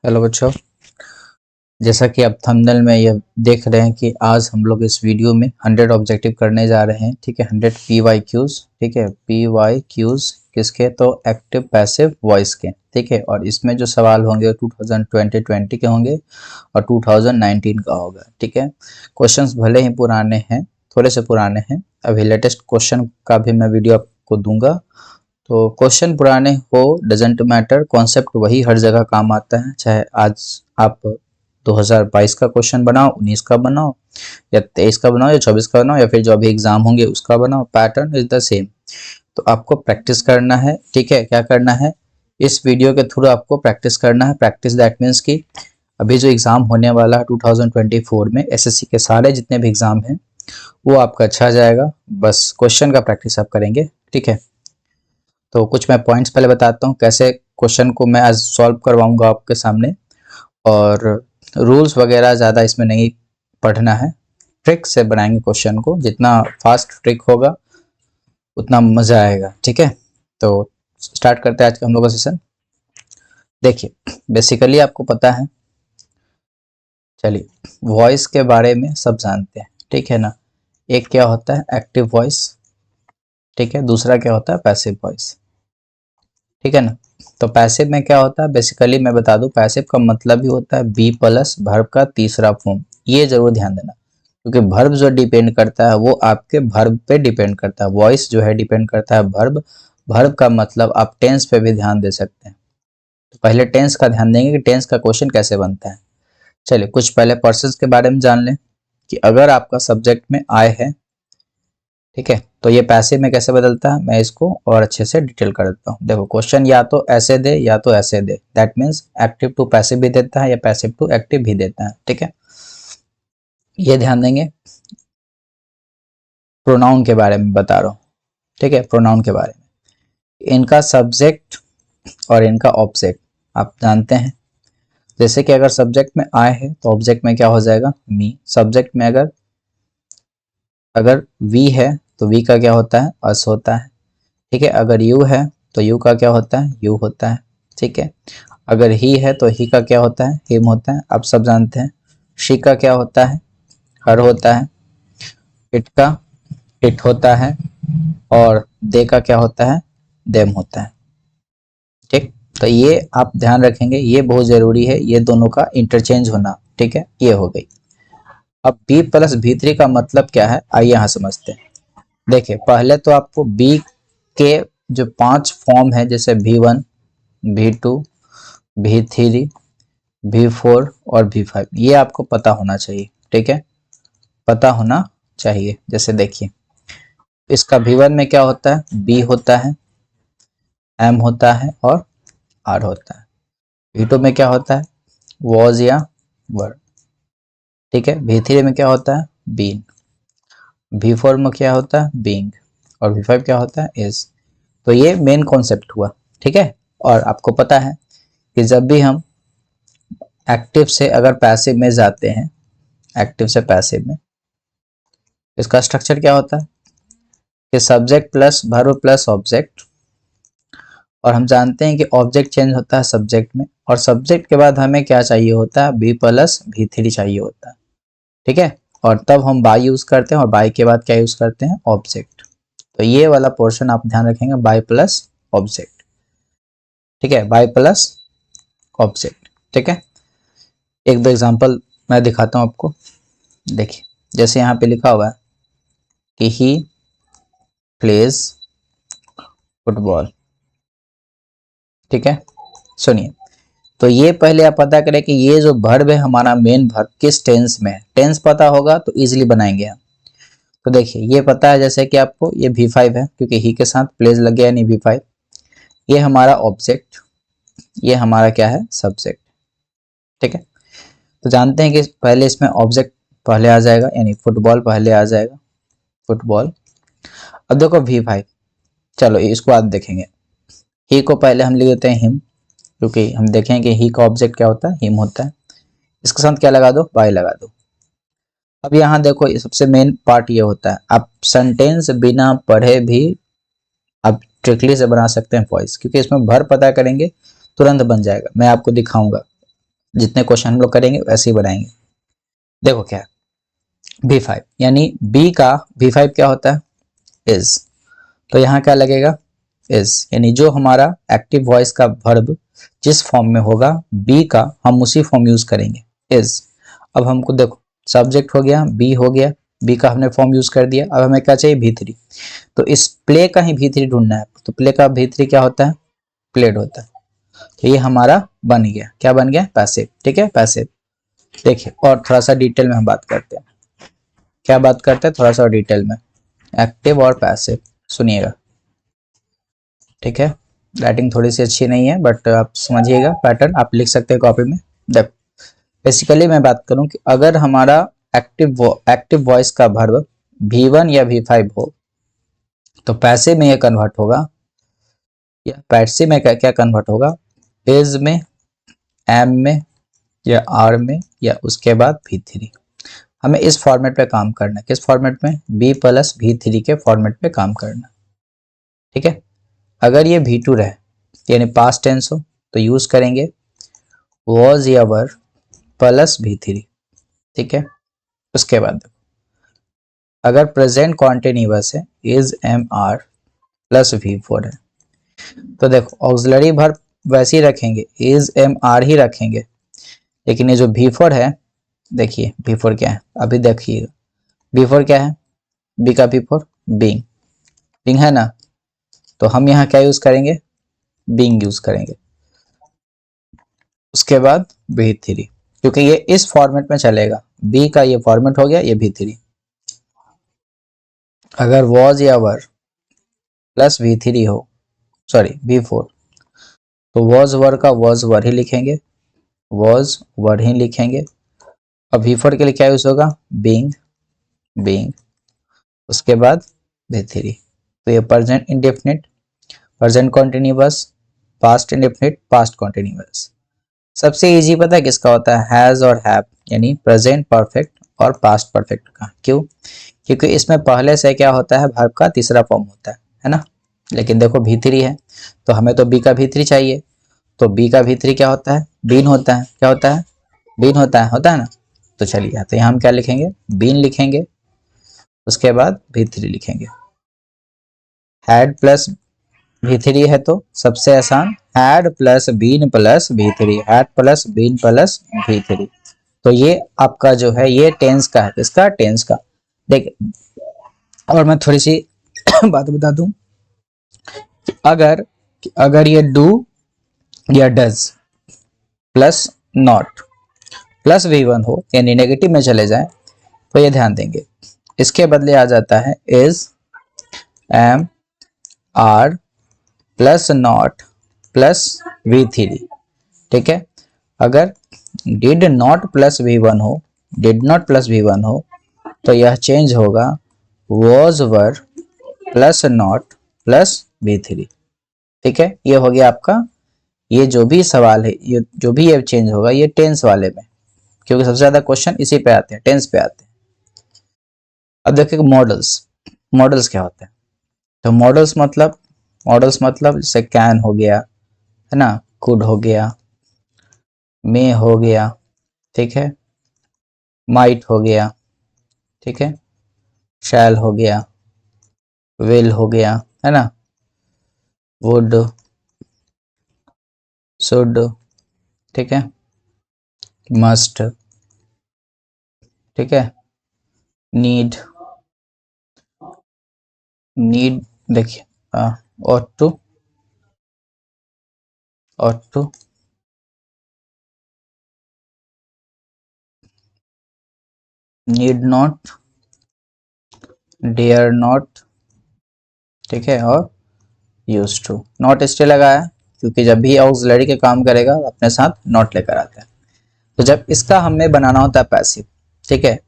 Hello बच्चों, जैसा कि आप थंबनेल में ये देख रहे हैं कि आज हम लोग इस वीडियो में 100 ऑब्जेक्टिव करने जा रहे हैं। ठीक है, 100 PYQs। ठीक है, PYQs किसके? तो एक्टिव पैसिव वॉइस के। ठीक है, और इसमें जो सवाल होंगे 2020 के होंगे और 2019 का होगा। ठीक है, क्वेश्चंस भले ही पुराने हैं, थोड़े से पुराने हैं, अभी लेटेस्ट क्वेश्चन का भी मैं वीडियो आपको दूंगा। तो क्वेश्चन पुराने हो डजेंट मैटर, कॉन्सेप्ट वही हर जगह काम आता है। चाहे आज आप 2022 का क्वेश्चन बनाओ, 19 का बनाओ, या 23 का बनाओ, या 24 का बनाओ, या फिर जो अभी एग्जाम होंगे उसका बनाओ, पैटर्न इज द सेम। तो आपको प्रैक्टिस करना है। ठीक है, क्या करना है? इस वीडियो के थ्रू आपको प्रैक्टिस करना है। प्रैक्टिस दैट मीन्स कि अभी जो एग्जाम होने वाला है 2024 में एसएससी के सारे जितने भी एग्जाम हैं वो आपका अच्छा जाएगा। बस क्वेश्चन का प्रैक्टिस आप करेंगे। ठीक है, तो कुछ मैं पॉइंट्स पहले बताता हूँ कैसे क्वेश्चन को मैं आज सॉल्व करवाऊंगा आपके सामने। और रूल्स वगैरह ज़्यादा इसमें नहीं पढ़ना है, ट्रिक से बनाएंगे क्वेश्चन को। जितना फास्ट ट्रिक होगा उतना मज़ा आएगा। ठीक है, तो स्टार्ट करते हैं आज का हम लोग का सेशन। देखिए, बेसिकली आपको पता है, चलिए वॉइस के बारे में सब जानते हैं। ठीक है ना, एक क्या होता है एक्टिव वॉइस, ठीक है, दूसरा क्या होता है पैसिव वॉइस। ठीक है ना, तो पैसिव में क्या होता है? बेसिकली मैं बता दूं, पैसिव का मतलब ही होता है बी प्लस वर्ब का तीसरा फॉर्म। ये जरूर ध्यान देना, क्योंकि वर्ब जो डिपेंड करता है वो आपके वर्ब पे डिपेंड करता है। वॉइस जो है डिपेंड करता है वर्ब। वर्ब का मतलब आप टेंस पे भी ध्यान दे सकते हैं। तो पहले टेंस का ध्यान देंगे कि टेंस का क्वेश्चन कैसे बनता है। चलिए कुछ पहले पर्सन्स के बारे में जान लें कि अगर आपका सब्जेक्ट में आय है, ठीक है, तो ये पैसिव में कैसे बदलता है मैं इसको और अच्छे से डिटेल कर देता हूँ। देखो, क्वेश्चन या तो ऐसे दे या तो ऐसे दे, that means active to passive भी देता है या पैसिव टू एक्टिव भी देता है। ठीक है, ये ध्यान देंगे। प्रोनाउन के बारे में बता रहा हूँ। ठीक है, प्रोनाउन के बारे में, इनका सब्जेक्ट और इनका ऑब्जेक्ट आप जानते हैं। जैसे कि अगर सब्जेक्ट में आय है तो ऑब्जेक्ट में क्या हो जाएगा? मी। सब्जेक्ट में अगर अगर वी है तो वी का क्या होता है? अस होता है। ठीक है, अगर यू है तो यू का क्या होता है? यू होता है। ठीक है, अगर ही है तो ही का क्या होता है? हिम होता है। आप सब जानते हैं। शी का क्या होता है? हर होता है। इट का इट होता है। और दे का क्या होता है? देम होता है। ठीक, तो ये आप ध्यान रखेंगे, ये बहुत जरूरी है, ये दोनों का इंटरचेंज होना। ठीक है, ये हो गई। अब बी प्लस भी थ्री का मतलब क्या है, आइए यहाँ समझते हैं। देखिए, पहले तो आपको बी के जो 5 फॉर्म है, जैसे V1, V2, V3, V4 और V5, ये आपको पता होना चाहिए। ठीक है, पता होना चाहिए। जैसे देखिए, इसका V1 में क्या होता है? B होता है, M होता है और R होता है। V2 में क्या होता है? Was या were। ठीक है, V3 में क्या होता है? been। V4 में क्या होता है? being। और V5 क्या होता है? is। तो ये मेन कॉन्सेप्ट हुआ। ठीक है, और आपको पता है कि जब भी हम एक्टिव से अगर पैसिव में जाते हैं, एक्टिव से पैसिव में, इसका स्ट्रक्चर क्या होता है कि subject plus verb plus object. और हम जानते हैं कि ऑब्जेक्ट चेंज होता है सब्जेक्ट में, और सब्जेक्ट के बाद हमें क्या चाहिए होता है? बी प्लस भी थ्री चाहिए होता है। ठीक है, और तब हम बाय यूज करते हैं, और बाय के बाद क्या यूज करते हैं? ऑब्जेक्ट। तो ये वाला पोर्शन आप ध्यान रखेंगे, बाय प्लस ऑब्जेक्ट। ठीक है, बाय प्लस ऑब्जेक्ट। ठीक है, एक दो एग्जांपल मैं दिखाता हूं आपको। देखिए, जैसे यहाँ पे लिखा हुआ है कि ही प्लेज फुटबॉल। ठीक है, सुनिए, तो ये पहले आप पता करें कि ये जो वर्ब है हमारा मेन वर्ब किस टेंस में है। टेंस पता होगा तो इजीली बनाएंगे हम। तो देखिए, ये पता है जैसे कि आपको ये V5 है, क्योंकि ही के साथ प्लेज लग गया यानी V5। ये हमारा ऑब्जेक्ट, ये हमारा क्या है? सब्जेक्ट। ठीक है, तो जानते हैं कि पहले इसमें ऑब्जेक्ट पहले आ जाएगा, यानी फुटबॉल पहले आ जाएगा, फुटबॉल। अब देखो V5, चलो इसको आज देखेंगे। ही को पहले हम लिख देते हैं हिम, क्योंकि हम देखें कि ही का ऑब्जेक्ट क्या होता है? हिम होता है। इसके साथ क्या लगा दो? बाय लगा दो। अब यहाँ देखो, ये सबसे मेन पार्ट ये होता है, आप सेंटेंस बिना पढ़े भी आप ट्रिकली से बना सकते हैं वॉइस, क्योंकि इसमें भर पता करेंगे तुरंत बन जाएगा। मैं आपको दिखाऊंगा, जितने क्वेश्चन हम लोग करेंगे वैसे ही बनाएंगे। देखो क्या है, V5 यानी बी का V5 क्या होता है, इज। तो यहाँ क्या लगेगा, इज, यानी जो हमारा एक्टिव वॉइस का वर्ब जिस फॉर्म में होगा बी का, हम उसी फॉर्म यूज करेंगे, इज। अब हमको देखो सब्जेक्ट हो गया, बी हो गया, बी का हमने फॉर्म यूज कर दिया। अब हमें क्या चाहिए, V3। तो इस प्ले का ही V3 ढूंढना है। तो प्ले का V3 क्या होता है, प्लेड होता है। तो ये हमारा बन गया, क्या बन गया, पैसिव। ठीक है, पैसिव। देखिए और थोड़ा सा डिटेल में हम बात करते हैं, क्या बात करते हैं थोड़ा सा डिटेल में, एक्टिव और पैसिव। सुनिएगा, ठीक है। राइटिंग थोड़ी सी अच्छी नहीं है बट आप समझिएगा पैटर्न, आप लिख सकते हैं कॉपी में। देख बेसिकली मैं बात करूं कि अगर हमारा एक्टिव वॉइस का वर्ब V1 या V5 हो तो पैसिव में ये कन्वर्ट होगा, या पैसिव में क्या क्या कन्वर्ट होगा, इज में, एम में, या आर में, या उसके बाद V3। हमें इस फॉर्मेट पे काम करना है, किस फॉर्मेट में, B प्लस V3 के फॉर्मेट पे काम करना, ठीक है। अगर ये V2 रहे यानी पास्ट टेंस हो तो यूज करेंगे वॉज या वर प्लस V3, ठीक है। उसके बाद अगर प्रेजेंट कॉन्टिन्यूअस है, is am are plus V4 है, तो देखो ऑक्सिलरी वर्ब वैसे ही रखेंगे, इज एम आर ही रखेंगे, लेकिन ये जो V4 है, देखिए V4 क्या है, अभी देखिएगा V4 क्या है, बी का V4 बीइंग, बीइंग है ना, तो हम यहाँ क्या यूज करेंगे, बीइंग यूज करेंगे। उसके बाद V3, क्योंकि ये इस फॉर्मेट में चलेगा, बी का ये फॉर्मेट हो गया, ये V3। अगर वॉज या वर प्लस V3 हो, सॉरी V4, तो वॉज वर का वॉज वर ही लिखेंगे, वॉज वर ही लिखेंगे। अब V4 के लिए क्या यूज होगा, बीइंग, बीइंग। उसके बाद V3। तो ये present indefinite, present continuous, past indefinite, past continuous. सबसे इजी पता है किसका होता है, हैज और हैव, यानी प्रेजेंट परफेक्ट और पास्ट परफेक्ट का। क्यों, क्योंकि इसमें पहले से क्या होता है, वर्ब का तीसरा फॉर्म होता है ना। लेकिन देखो V3 है तो हमें तो बी का V3 चाहिए, तो बी का V3 क्या होता है, बीन होता है। क्या होता है, बीन होता है ना। तो चलिए तो यहाँ हम क्या लिखेंगे, बीन लिखेंगे। उसके बाद V3 लिखेंगे। हैड प्लस V3 है तो सबसे आसान, had plus been plus V3, had plus been plus V3। तो ये आपका जो है ये टेंस का है, इसका टेंस का। देखिए और मैं थोड़ी सी बात बता दूं कि अगर ये डू या does plus not plus V1 हो, यानी नेगेटिव में चले जाए, तो ये ध्यान देंगे इसके बदले आ जाता है is, am, are plus not plus V3, ठीक है। अगर डिड नॉट प्लस V1 हो, डिड नॉट प्लस V1 हो, तो यह चेंज होगा was were plus not plus V3, ठीक है। ये हो गया आपका, ये जो भी सवाल है, ये जो भी ये चेंज होगा ये टेंस वाले में, क्योंकि सबसे ज्यादा क्वेश्चन इसी पे आते हैं, टेंस पे आते हैं। अब देखिए मॉडल्स, मॉडल्स क्या होते हैं, तो मॉडल्स मतलब जैसे कैन हो गया, है ना, कुड हो गया, मे हो गया, ठीक है, माइट हो गया, ठीक है, शैल हो गया, विल हो गया, है ना, वुड, शुड, ठीक है, मस्ट, ठीक है, नीड, नीड, देखिए ought to, need not, dare not, ठीक है, और यूज टू। नॉट इसलिए लगाया क्योंकि जब भी ऑक्सिलरी के काम करेगा अपने साथ नॉट लेकर आता है। तो जब इसका हमें बनाना होता है पैसिव, ठीक है,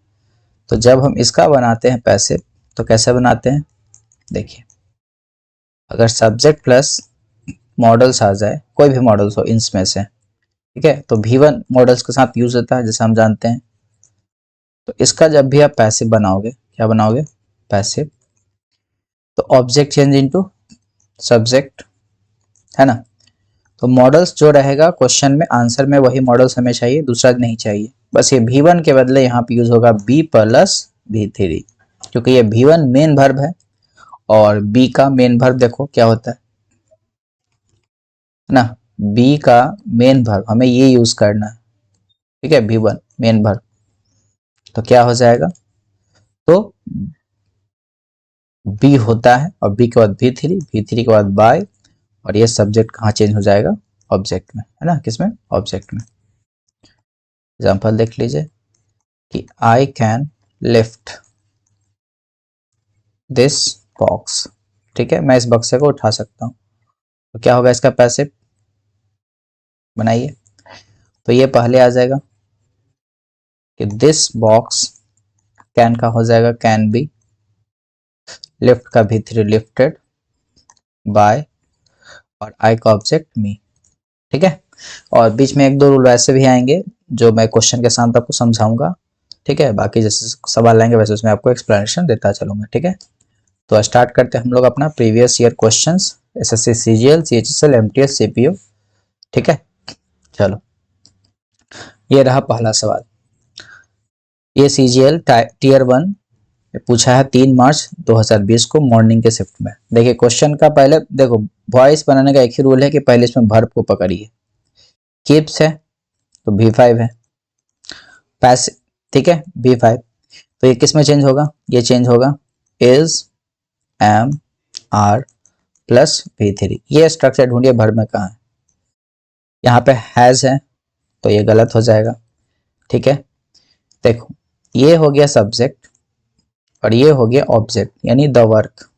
तो जब हम इसका बनाते हैं पैसिव तो कैसे बनाते हैं, देखिए अगर सब्जेक्ट प्लस मॉडल्स आ जाए, कोई भी मॉडल्स हो इनमें से, ठीक है, तो V1 मॉडल्स के साथ यूज होता है जैसे हम जानते हैं। तो इसका जब भी आप पैसिव बनाओगे, क्या बनाओगे, पैसिव, तो ऑब्जेक्ट चेंज इनटू सब्जेक्ट, है ना। तो मॉडल्स जो रहेगा क्वेश्चन में आंसर में वही मॉडल्स हमें चाहिए, दूसरा नहीं चाहिए। बस ये V1 के बदले यहाँ पे यूज होगा B प्लस V3, क्योंकि ये V1 मेन वर्ब है और B का मेन वर्ब देखो क्या होता है ना, B का मेन वर्ब हमें ये यूज करना है, ठीक है, V1 मेन वर्ब। तो क्या हो जाएगा, तो B होता है और B के बाद V3, V3 के बाद बाय, और ये सब्जेक्ट कहाँ चेंज हो जाएगा, ऑब्जेक्ट में, है ना, किसमें, ऑब्जेक्ट में। एग्जाम्पल देख लीजिए कि I can lift this box, ठीक है, मैं इस बक्से को उठा सकता हूँ। तो क्या होगा इसका पैसिव, बनाइए। तो ये पहले आ जाएगा कि दिस बॉक्स, कैन का हो जाएगा कैन बी, लिफ्ट का V3 लिफ्टेड बाय, और आई का ऑब्जेक्ट मी, ठीक है। और बीच में एक दो रूल वैसे भी आएंगे जो मैं क्वेश्चन के साथ आपको समझाऊंगा, ठीक है। बाकी जैसे सवाल आएंगे वैसे उसमें आपको एक्सप्लेनेशन देता चलूंगा, ठीक है। तो स्टार्ट करते हैं हम लोग अपना previous year questions, SSC CGL, CHSL, MTS, CPO, ठीक है। चलो, ये रहा पहला सवाल। ये सीजीएल टीयर 1 पूछा है 3 मार्च 2020 को मॉर्निंग के शिफ्ट में। देखिए क्वेश्चन का पहले देखो, वॉइस बनाने का एक ही रूल है कि पहले इसमें वर्ब को पकड़िए। कीप्स है तो V5 है, पैसिव, ठीक है, V5। तो ये किस में चेंज होगा, ये चेंज होगा is, am, are plus V3। ये स्ट्रक्चर ढूंढिए वर्ब में कहाँ है, यहाँ पे हैज है तो ये गलत हो जाएगा, ठीक है। देखो ये हो गया सब्जेक्ट और ये हो गया ऑब्जेक्ट, यानी द वर्क,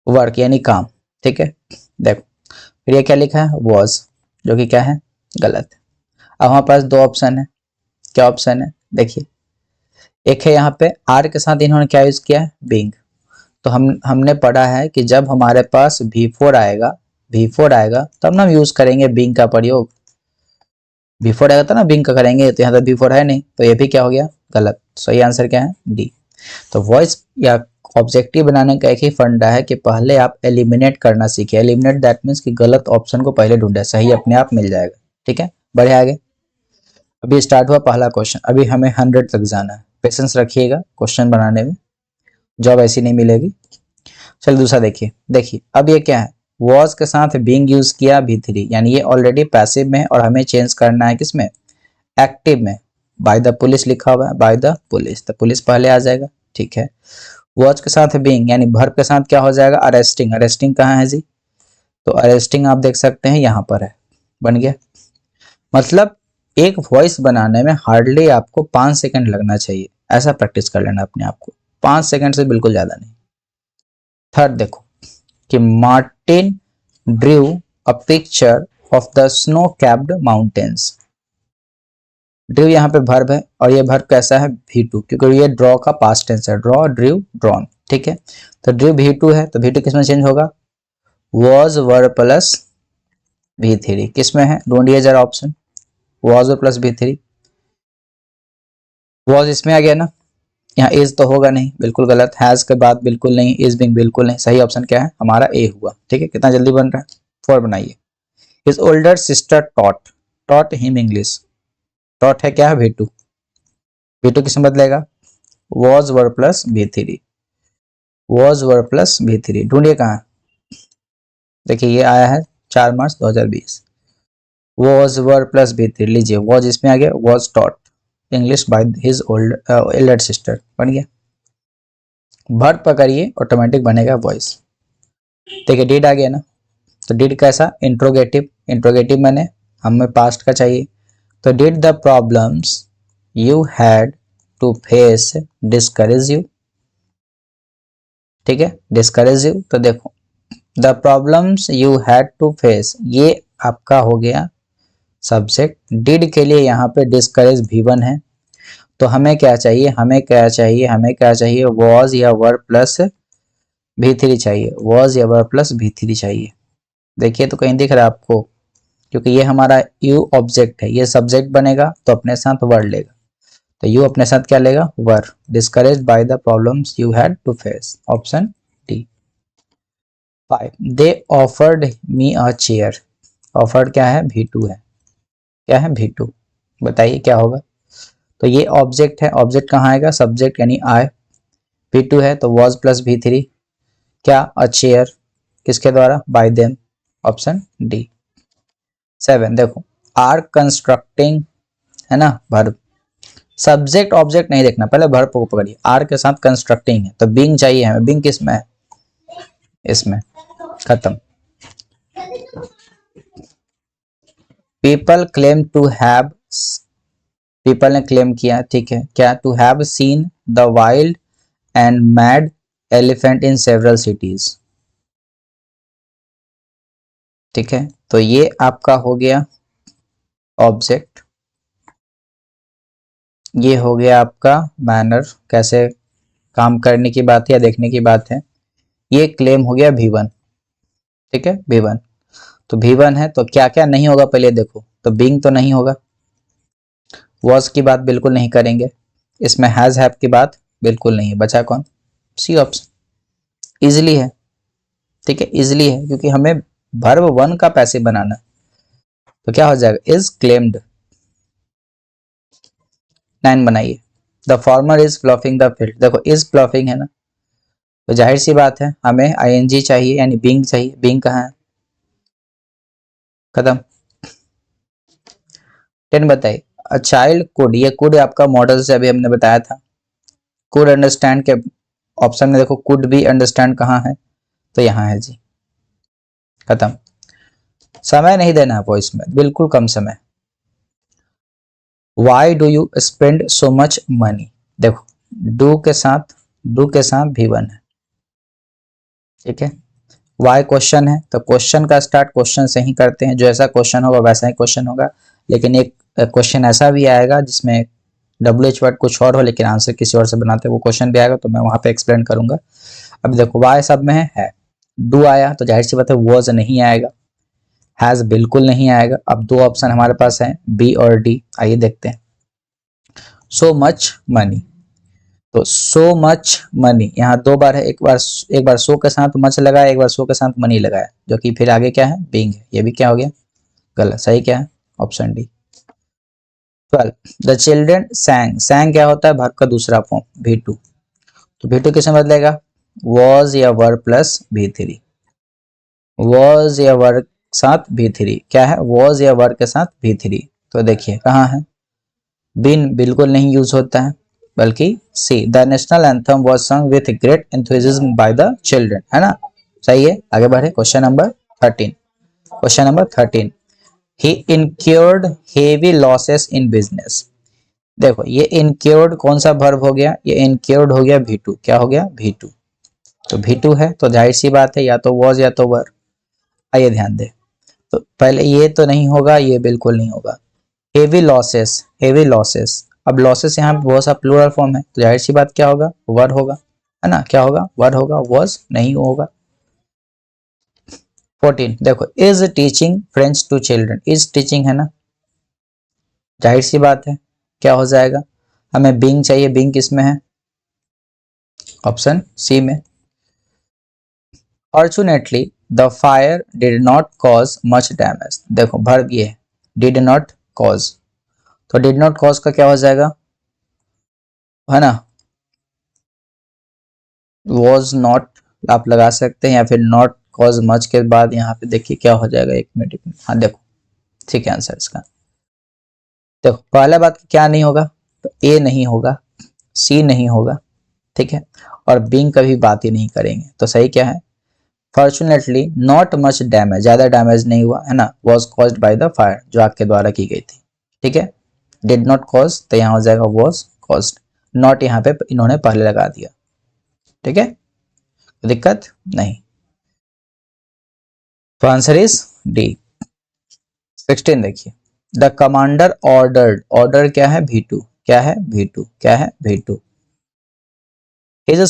वर्क यानी काम, ठीक है। देखो फिर ये क्या लिखा है, वॉज, जो कि क्या है, गलत है। अब हमारे पास दो ऑप्शन है, क्या ऑप्शन है, देखिए एक है यहाँ पे आर के साथ इन्होंने क्या यूज किया है, बीइंग। तो हमने पढ़ा है कि जब हमारे पास V4 आएगा, V4 आएगा तब ना हम यूज करेंगे बीइंग का प्रयोग, V4 आएगा तो ना बीइंग का करेंगे, तो यहाँ तो V4 है नहीं, तो ये भी क्या हो गया, गलत। सही आंसर क्या है, डी। तो वॉइस या ऑब्जेक्टिव बनाने का एक ही फंडा है कि पहले आप एलिमिनेट करना सीखिए। एलिमिनेट दैट मीन्स कि गलत ऑप्शन को पहले ढूंढे, सही अपने आप मिल जाएगा, ठीक है। बढ़े आगे, अभी स्टार्ट हुआ पहला क्वेश्चन, अभी हमें 100 तक जाना है, पेशेंस रखिएगा क्वेश्चन बनाने में, जॉब ऐसी नहीं मिलेगी। चल दूसरा देखिए, देखिए अब ये क्या है, वॉज के साथ बीइंग यूज किया V3, यानी ये ऑलरेडी पैसिव में और हमें चेंज करना है किसमें, एक्टिव में। बाय द पुलिस लिखा हुआ है, बाय द पुलिस, तो पुलिस पहले आ जाएगा, ठीक है। वॉच के साथ बीइंग यानी वर्ब के साथ क्या हो जाएगा, अरेस्टिंग। अरेस्टिंग कहाँ है जी, तो अरेस्टिंग आप देख सकते हैं यहाँ पर है, बन गया। मतलब एक वॉइस बनाने में हार्डली आपको 5 सेकंड लगना चाहिए, ऐसा प्रैक्टिस कर लेना अपने आप को, 5 सेकंड से बिल्कुल ज्यादा नहीं। थर्ड देखो कि Martin drew a picture of the snow capped mountains. Drew यहाँ पे वर्ब है और ये वर्ब कैसा है, V2, क्योंकि ये ड्रॉ का पास्ट टेंस है, ड्रॉ, ड्रू, ड्रॉन, ठीक है। तो ड्रू V2 है, तो V2 किसमें चेंज होगा, वॉज वर्ब प्लस V3, किसमें है, ढूंढिए जरा option, was plus V3, was इसमें आ गया ना, यहाँ इज तो होगा नहीं, बिल्कुल गलत। हैज के बाद बिल्कुल नहीं, इज बिंग बिल्कुल नहीं, सही ऑप्शन क्या है हमारा, ए हुआ, ठीक है। कितना जल्दी बन रहा है, 4 बनाइए। His older sister taught, taught him English, taught है क्या है, V2, V2 किसमें बदलेगा, was verb plus V3, was verb plus V3, ढूंढिए कहाँ, देखिए ये आया है 4 मार्च 2020, वॉज वर्ब प्लस V3, लीजिए वॉज इसमें आ गया, was taught English by his old Elder sister, बन गया। वर्ब पकड़िए ऑटोमेटिक बनेगा वॉइस। देखिए डिड आ गया ना, तो डिड कैसा, इंट्रोगेटिव, इंट्रोगेटिव मैंने हमें पास्ट का चाहिए, तो did the problems you had to face discourage you, ठीक है, डिस्करेज यू। तो देखो the problems you had to face, ये आपका हो गया सब्जेक्ट। डिड के लिए यहाँ पे डिस्करेज V1 है, तो हमें क्या चाहिए, हमें क्या चाहिए, हमें क्या चाहिए, वॉज या वर्ब प्लस V3 चाहिए, वॉज या वर्ब प्लस V3 चाहिए। देखिए तो कहीं दिख रहा है आपको, क्योंकि ये हमारा यू ऑब्जेक्ट है, ये सब्जेक्ट बनेगा तो अपने साथ वर्ड लेगा, तो यू अपने साथ क्या लेगा, were, discourage by the problems you had to face, option D. 5 they offered me a chair, offered क्या है, V2 है, क्या है V2, बताइए क्या होगा। तो ये ऑब्जेक्ट है, ऑब्जेक्ट कहाँ आएगा, सब्जेक्ट यानी I, V2 है तो was प्लस V3, क्या अ चेयर, किसके द्वारा, बाय देम, ऑप्शन डी। 7 देखो, आर कंस्ट्रक्टिंग है ना वर्ब, सब्जेक्ट ऑब्जेक्ट नहीं देखना, पहले वर्ब को पकड़िए, आर के साथ कंस्ट्रक्टिंग है तो बीइंग चाहिए हमें, बीइंग किस में है, इसमें, खत्म। People claim to have, people ने क्लेम किया, ठीक है, क्या, to have seen the wild and mad elephant in several cities, ठीक है, तो ये आपका हो गया ऑब्जेक्ट, ये हो गया आपका मैनर, कैसे काम करने की बात है या देखने की बात है, ये क्लेम हो गया V1, ठीक है V1, तो V1 है तो क्या क्या नहीं होगा पहले देखो, तो बीइंग तो नहीं होगा, वॉज की बात बिल्कुल नहीं करेंगे, इसमें हैज हैव की बात बिल्कुल नहीं है, बचा कौन, सी ऑप्शन, इजिली है, ठीक है, इजिली है क्योंकि हमें वर्ब 1 का पैसिव बनाना है, तो क्या हो जाएगा, इज क्लेम्ड। 9 बनाइए, the former is ploughing the field, देखो इज प्लॉफिंग है ना, तो जाहिर सी बात है हमें ING चाहिए यानी बीइंग चाहिए, बीइंग कहाँ है, खत्म। 10 बताइए, अ चाइल्ड कुड, ये कुड आपका मॉडल से अभी हमने बताया था, कुड अंडरस्टैंड के ऑप्शन में देखो, कुड भी अंडरस्टैंड कहाँ है, तो यहाँ है जी, खत्म। समय नहीं देना है वॉइस में, बिल्कुल कम समय। Why do you spend so much money, देखो डू के साथ V1 है, ठीक है, वाई क्वेश्चन है तो क्वेश्चन का स्टार्ट क्वेश्चन से ही करते हैं, जो ऐसा क्वेश्चन होगा वैसा ही क्वेश्चन होगा, लेकिन एक क्वेश्चन ऐसा भी आएगा जिसमें WH वर्ड कुछ और हो लेकिन आंसर किसी और से बनाते हैं, वो क्वेश्चन भी आएगा तो मैं वहां पे एक्सप्लेन करूंगा। अब देखो वाई सब में है, डू आया तो जाहिर सी बात है वॉज नहीं आएगा, हैज बिल्कुल नहीं आएगा, अब दो ऑप्शन हमारे पास है बी और डी, आइए देखते हैं। सो मच मनी, तो सो मच मनी यहाँ दो बार है, एक बार सो के साथ मच लगाया, एक बार सो के साथ मनी लगाया, जो कि फिर आगे क्या है, बीइंग है, ये भी क्या हो गया, गलत, सही क्या है, ऑप्शन डी। 12 द चिल्ड्रन सैंग, सैंग क्या होता है, वर्ब का दूसरा फॉर्म V2, तो V2 किसमें बदलेगा, वॉज या वर्ब प्लस V3, वॉज या वर्ब साथ V3, क्या है, वॉज या वर्ब के साथ V3, तो देखिए कहाँ है, बिन बिल्कुल नहीं यूज होता है, बल्कि C, the national anthem was सung with great enthusiasm by the children, है ना, सही है, आगे बढ़े, question number 13, question number 13, he incurred heavy losses in business, देखो ये इनक्योर्ड कौन सा वर्ब हो गया, ये इनक्योर्ड हो गया V2, क्या हो गया V2, तो V2 है तो जाहिर सी बात है या तो वॉज या तो वर, आइए ध्यान दे, तो पहले ये तो नहीं होगा, ये बिल्कुल नहीं होगा, हेवी लॉसेस, हेवी लॉसेस, अब लॉसेस यहाँ पे बहुत सा प्लूरल फॉर्म है तो जाहिर सी बात क्या होगा, वर होगा, है ना, क्या होगा, वर होगा, वॉज नहीं होगा। 14 देखो, is teaching French to children, is teaching है ना, जाहिर सी बात है क्या हो जाएगा, हमें बीइंग चाहिए, बीइंग किस में है, ऑप्शन सी में। Fortunately the fire did not cause much damage, देखो वर्ब ये है, डिड नॉट कॉज, तो डिड नॉट कॉज का क्या हो जाएगा, है ना, वॉज नॉट आप लगा सकते हैं या फिर नॉट कॉज मच के बाद यहाँ पे देखिए क्या हो जाएगा, एक मिनट, हाँ देखो, ठीक है आंसर इसका, देखो पहला बात क्या नहीं होगा, तो ए नहीं होगा, सी नहीं होगा, ठीक है, और बीइंग का भी बात ही नहीं करेंगे, तो सही क्या है, फॉर्चुनेटली नॉट मच डैमेज, ज्यादा डैमेज नहीं हुआ, है ना, was caused by the fire, जो आग के द्वारा की गई थी, ठीक है, डिड नॉट कॉज तो यहाँ हो जाएगा वॉज कॉज्ड, नॉट यहाँ पे इन्होंने पहले लगा दिया, ठीक है, दिक्कत नहीं, तो आंसर इज डी। 16 देखिए, द कमांडर ऑर्डर्ड, ऑर्डर क्या है V2, क्या है V2, क्या है V2, his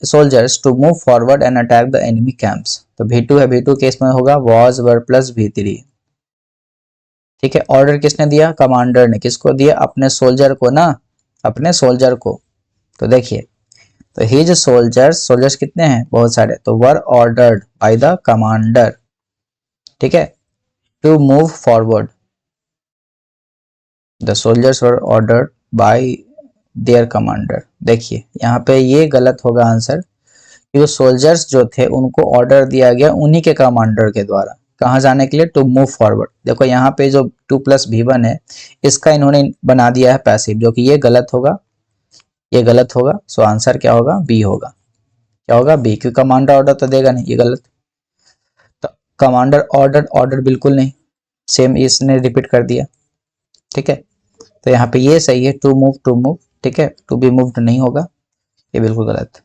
soldiers to move forward and attack the enemy camps, तो V2 है, V2 केस में होगा वॉज वर प्लस V3, ठीक है, ऑर्डर किसने दिया, कमांडर ने, किसको दिया, अपने सोल्जर को ना, अपने सोल्जर को, तो देखिए, तो हिज सोल्जर्स, सोल्जर्स कितने हैं, बहुत सारे, तो were ordered by the commander, ठीक है, to move forward the soldiers were ordered by their commander. देखिए यहाँ पे ये गलत होगा आंसर, जो सोल्जर्स जो थे उनको ऑर्डर दिया गया उन्हीं के कमांडर के द्वारा, कहाँ जाने के लिए, टू मूव फॉरवर्ड। देखो यहाँ पे जो 2+V1 है इसका इन्होंने बना दिया है पैसिव, जो कि ये गलत होगा, ये गलत होगा। सो आंसर क्या होगा, बी होगा। क्या होगा, बी, क्योंकि कमांडर ऑर्डर तो देगा नहीं, ये गलत। तो कमांडर ऑर्डर, ऑर्डर बिल्कुल नहीं, सेम इसने रिपीट कर दिया। ठीक है, तो यहाँ पे ये सही है, टू मूव। ठीक है, टू बी मूव्ड नहीं होगा, ये बिल्कुल गलत।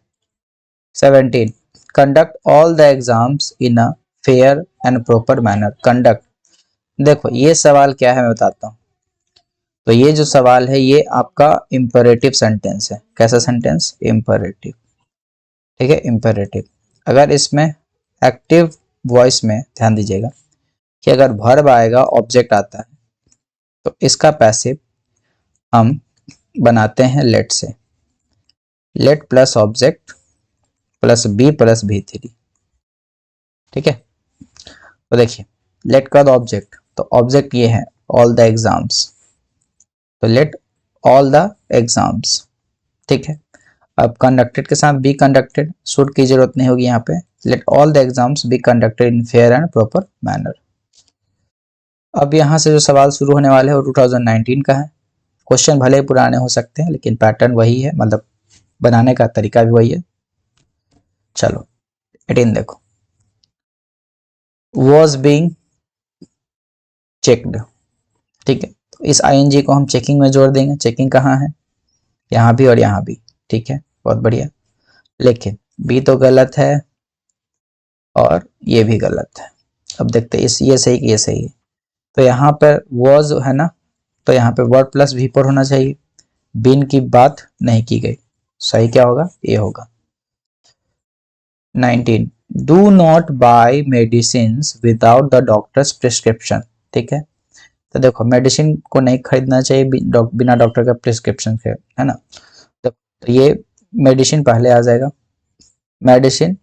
17 conduct all the exams in a fair and proper manner. Conduct, देखो ये सवाल क्या है मैं बताता हूँ। तो ये जो सवाल है ये आपका इंपेरेटिव सेंटेंस है। कैसा सेंटेंस, इंपेरेटिव। ठीक है, इंपेरेटिव। अगर इसमें एक्टिव वॉइस में ध्यान दीजिएगा कि अगर वर्ब आएगा ऑब्जेक्ट आता है, तो इसका पैसिव हम बनाते हैं लेट से, let plus object plus B plus V3। ठीक है, तो देखिए लेट का ऑब्जेक्ट, तो ऑब्जेक्ट ये है ऑल द एग्जाम्स, तो लेट ऑल द एग्जाम्स। ठीक है, अब कंडक्टेड के साथ बी कंडक्टेड, शुड की जरूरत नहीं होगी यहाँ पे, let all the exams be conducted in fair and proper manner. अब यहाँ से जो सवाल शुरू होने वाले हैं वो 2019 का है। क्वेश्चन भले ही पुराने हो सकते हैं लेकिन पैटर्न वही है, मतलब बनाने का तरीका भी वही है। चलो 18 देखो, वॉज बीइंग चेक्ड। ठीक है, तो इस आईएनजी को हम चेकिंग में जोड़ देंगे। चेकिंग कहाँ है, यहाँ भी और यहाँ भी। ठीक है, बहुत बढ़िया, लेकिन बी तो गलत है और ये भी गलत है। अब देखते हैं इस, ये सही कि ये सही है। तो यहाँ पर वॉज है ना, तो यहाँ पे वर्ड प्लस भी पर होना चाहिए, बीन की बात नहीं की गई। सही क्या होगा, ये होगा। 19 do not buy medicine without the doctor's prescription. ठीक है, तो देखो मेडिसिन को नहीं खरीदना चाहिए बिना डॉक्टर का प्रिस्क्रिप्शन के, है ना। तो ये मेडिसिन पहले आ जाएगा, मेडिसिन।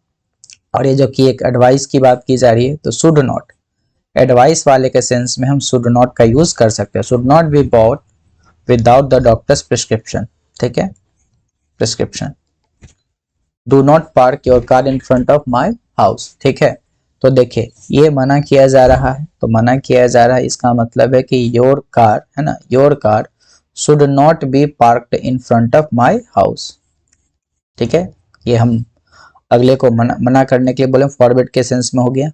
और ये जो कि एक एडवाइस की बात की जा रही है, तो शुड नॉट, एडवाइस वाले के सेंस में हम शुड नॉट का यूज कर सकते हैं। Should not be bought without the doctor's prescription. ठीक है, prescription. Do not park your car in front of my house. ठीक है, तो देखिए ये मना किया जा रहा है, तो मना किया जा रहा है इसका मतलब है कि योर कार, है ना, your car should not be parked in front of my house. ठीक है, ये हम अगले को मना करने के लिए बोले, फॉरवर्ड के सेंस में हो गया।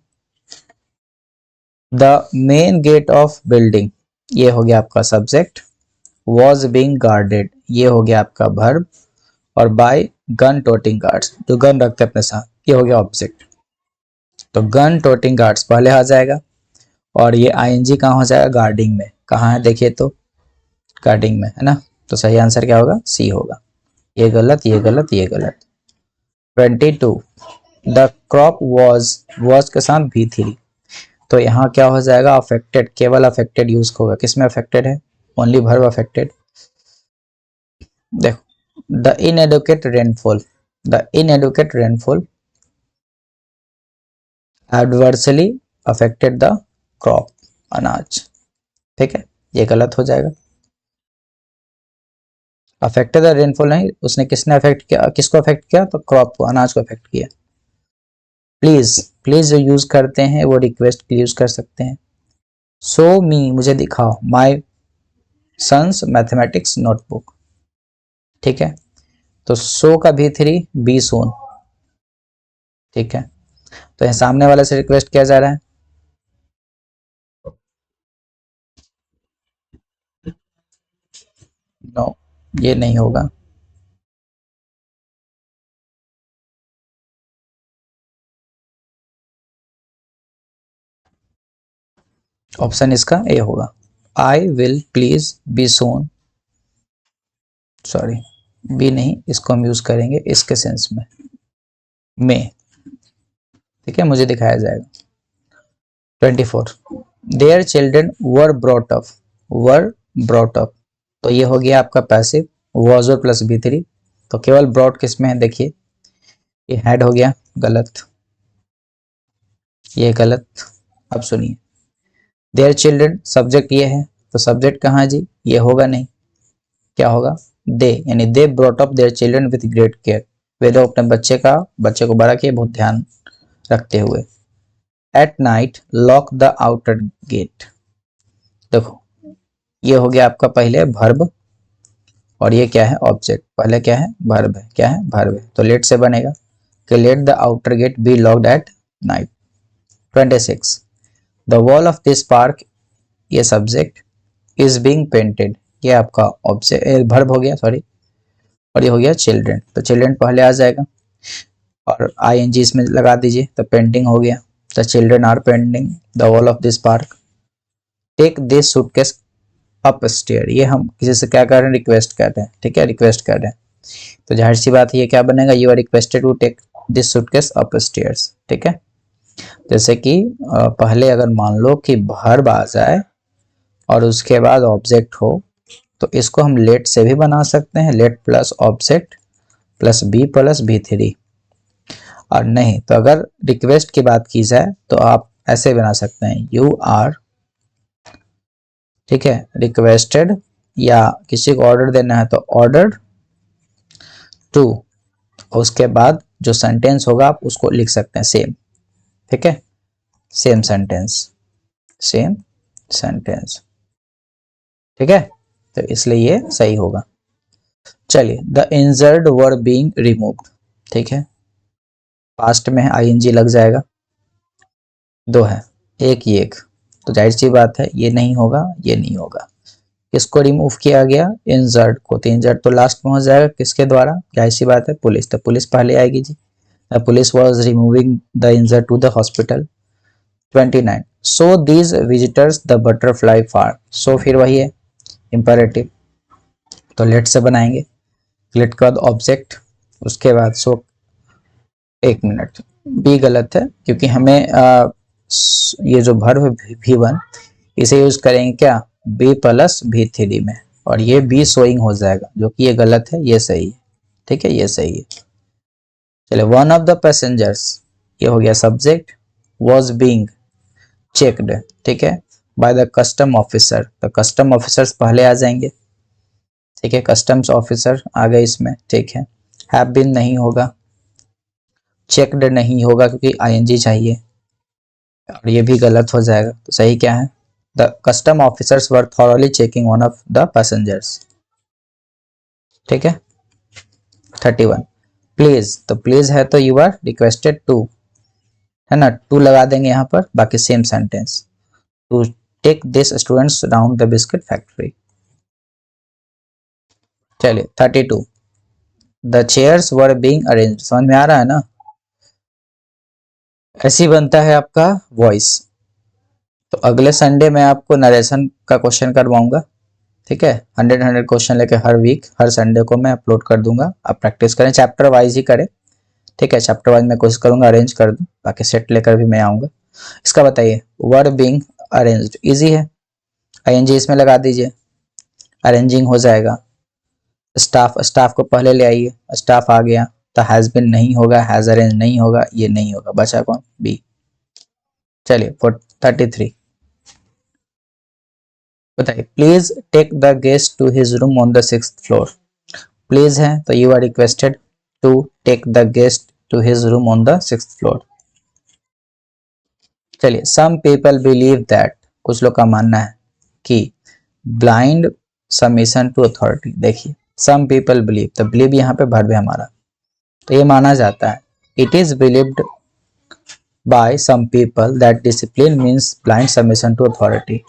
The main gate of building, ये हो गया आपका सब्जेक्ट। वॉज बीइंग गार्डेड, ये हो गया आपका वर्ब। और बाय गन टोटिंग गार्ड्स, जो गन रखते अपने साथ, ये हो गया ऑब्जेक्ट। तो गन टोटिंग गार्ड्स पहले आ जाएगा, और ये आईएनजी कहाँ हो जाएगा, गार्डिंग में। कहाँ है देखिए तो, गार्डिंग में, है ना। तो सही आंसर क्या होगा, सी होगा। ये गलत, ये गलत, ये गलत। 22 द क्रॉप वॉज के साथ V3, तो यहाँ क्या हो जाएगा, अफेक्टेड, केवल अफेक्टेड यूज होगा। किसमें अफेक्टेड है, ओनली वर्ब अफेक्टेड। देखो the inadequate rainfall, the inadequate rainfall adversely affected the crop, अनाज। ठीक है, ये गलत हो जाएगा। अफेक्टेड द रेनफॉल नहीं, उसने किसने अफेक्ट किया, किसको अफेक्ट किया, तो क्रॉप को, अनाज को अफेक्ट किया। प्लीज, प्लीज जो यूज करते हैं वो रिक्वेस्ट के यूज कर सकते हैं। शो मी, मुझे दिखाओ, माई सन्स मैथमेटिक्स नोटबुक। ठीक है, तो शो का V3 बी सोन। ठीक है, तो यहाँ सामने वाले से रिक्वेस्ट किया जा रहा है। नो, ये नहीं होगा। ऑप्शन इसका ए होगा, I will please be soon. Sorry, B नहीं, इसको हम यूज करेंगे इसके सेंस में। ठीक है, मुझे दिखाया जाएगा। 24 their children were brought up, were brought up, तो ये हो गया आपका पैसिव, वॉज और प्लस V3। तो केवल ब्रॉड किस में है, देखिए ये हेड हो गया, गलत, ये गलत। अब सुनिए, देयर चिल्ड्रन सब्जेक्ट ये है, तो सब्जेक्ट कहाँ है जी, ये होगा नहीं, क्या होगा, दे, यानी they brought up their children with great care, वे लोग अपने बच्चे को बड़ा किए बहुत ध्यान रखते हुए। At night lock the outer gate, देखो ये हो गया आपका पहले वर्ब और ये क्या है ऑब्जेक्ट, पहले क्या है वर्ब है, क्या है वर्ब है, तो लेट से बनेगा कि let the outer gate be locked at night. 26 the wall of this park, ये सब्जेक्ट, इज बीइंग पेंटेड, ये आपका ऑब्जेक्ट वर्ब हो गया सॉरी, और ये हो गया चिल्ड्रन, तो चिल्ड्रन पहले आ जाएगा और आईएनजी इसमें लगा दीजिए, तो पेंटिंग हो गया, the children are painting the wall of this park. Take this suitcase up stair, ये हम किसी से क्या कर रहे हैं, रिक्वेस्ट कर रहे हैं, ठीक है रिक्वेस्ट कर रहे हैं, तो जाहिर सी बात है ये क्या बनेगा, you are requested to take this suitcase up stairs, ठीक है। जैसे कि पहले अगर मान लो कि वर्ब आ जाए और उसके बाद ऑब्जेक्ट हो, तो इसको हम लेट से भी बना सकते हैं, let plus object plus be three, और नहीं तो अगर रिक्वेस्ट की बात की जाए तो आप ऐसे बना सकते हैं, यू आर, ठीक है रिक्वेस्टेड, या किसी को ऑर्डर देना है तो ऑर्डर टू, उसके बाद जो सेंटेंस होगा आप उसको लिख सकते हैं सेम, ठीक है सेम सेंटेंस, सेम सेंटेंस, ठीक है, तो इसलिए ये सही होगा। चलिए the injured were being removed, ठीक है पास्ट में आईएनजी लग जाएगा, दो है एक ये एक, तो जाहिर सी बात है ये नहीं होगा ये नहीं होगा, किसको रिमूव किया गया, इंजर्ड को, तो इंजर्ड तो लास्ट में हो जाएगा किसके द्वारा, जाहिर सी बात है पुलिस, तो पुलिस पहले आएगी जी, the police was removing the injured to the hospital. 29 so these visitors the butterfly farm, so फिर वही है इंपरेटिव, तो लेट से बनाएंगे, लेट के बाद ऑब्जेक्ट, उसके बाद सो, एक मिनट बी गलत है क्योंकि हमें ये जो वर्ब V1 इसे यूज करेंगे क्या, बी प्लस V3 में, और ये बी सोइंग हो जाएगा जो कि ये गलत है, ये सही है, ठीक है ये सही है। चलिए वन ऑफ द पैसेंजर्स, ये हो गया सब्जेक्ट, वॉज बीइंग चेक्ड, ठीक है बाय द कस्टम ऑफिसर, तो कस्टम ऑफिसर्स पहले आ जाएंगे, ठीक है कस्टम्स ऑफिसर आ गए इसमें, ठीक है हैव बीन नहीं होगा, चेक्ड नहीं होगा क्योंकि आईएनजी चाहिए, और ये भी गलत हो जाएगा, तो सही क्या है, the custom officers were thoroughly checking one of the passengers, ठीक है। 31 प्लीज, तो प्लीज है तो यू आर रिक्वेस्टेड टू, है ना टू लगा देंगे यहाँ पर, बाकी same sentence, to take this students round the biscuit factory. चलिए 32 the chairs were being arranged, समझ में आ रहा है ना, ऐसी बनता है आपका वॉइस। तो अगले संडे मैं आपको नरेशन का क्वेश्चन करवाऊंगा, ठीक है 100 क्वेश्चन लेके हर वीक हर संडे को मैं अपलोड कर दूंगा, आप प्रैक्टिस करें, चैप्टर वाइज ही करें, ठीक है चैप्टर वाइज मैं कोशिश करूंगा अरेंज कर दूं, बाकी सेट लेकर भी मैं आऊंगा। इसका बताइए वर्ड बीइंग अरेंज्ड, इजी है, आईएनजी इसमें लगा दीजिए, अरेंजिंग हो जाएगा, स्टाफ, स्टाफ को पहले ले आइए, स्टाफ आ गया, तो हैज बिन नहीं होगा, हैज अरेंज नहीं होगा, ये नहीं होगा, बचा कौन, बी। चलिए 33 बताइए please take the guest to his room on the 6th floor, please है तो you are requested to take the guest to his room on the 6th floor. चलिए सम पीपल बिलीव दैट, कुछ लोग का मानना है कि ब्लाइंड सबमिशन टू अथॉरिटी, देखिए सम पीपल बिलीव, तो बिलीव यहाँ पे वर्ब है हमारा, तो ये माना जाता है, it is believed by some people that discipline means blind submission to authority.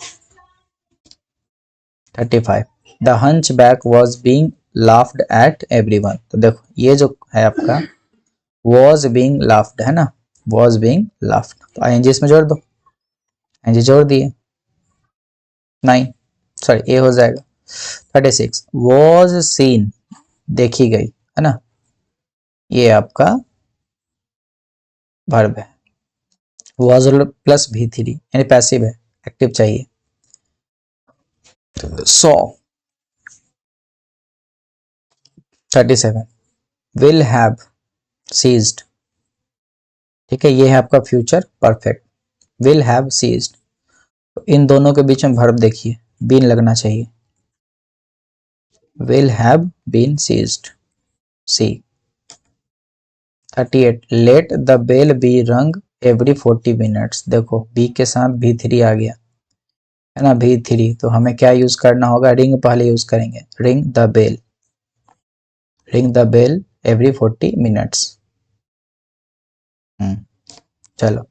35 the hunchback was being laughed at everyone, तो देखो ये जो है आपका was being laughed है ना, was being laughed, तो आईएनजी इसमें जोड़ दो, आईएनजी जोड़ दिए, 9 सॉरी ए हो जाएगा। 36 was seen, देखी गई, है ना, ये आपका वर्ब है, was प्लस V3 यानी पैसिव है, एक्टिव चाहिए, saw। 37 will have seized, ठीक है ये है आपका future perfect, will have seized, तो इन दोनों के बीच में वर्ब देखिए, बीन लगना चाहिए। will have been seized। C। 38 let the bell be rung every 40 minutes। देखो बी के साथ V3 आ गया है ना, V3, तो हमें क्या यूज करना होगा, रिंग पहले यूज करेंगे, ring the bell, ring the bell every 40 minutes. चलो,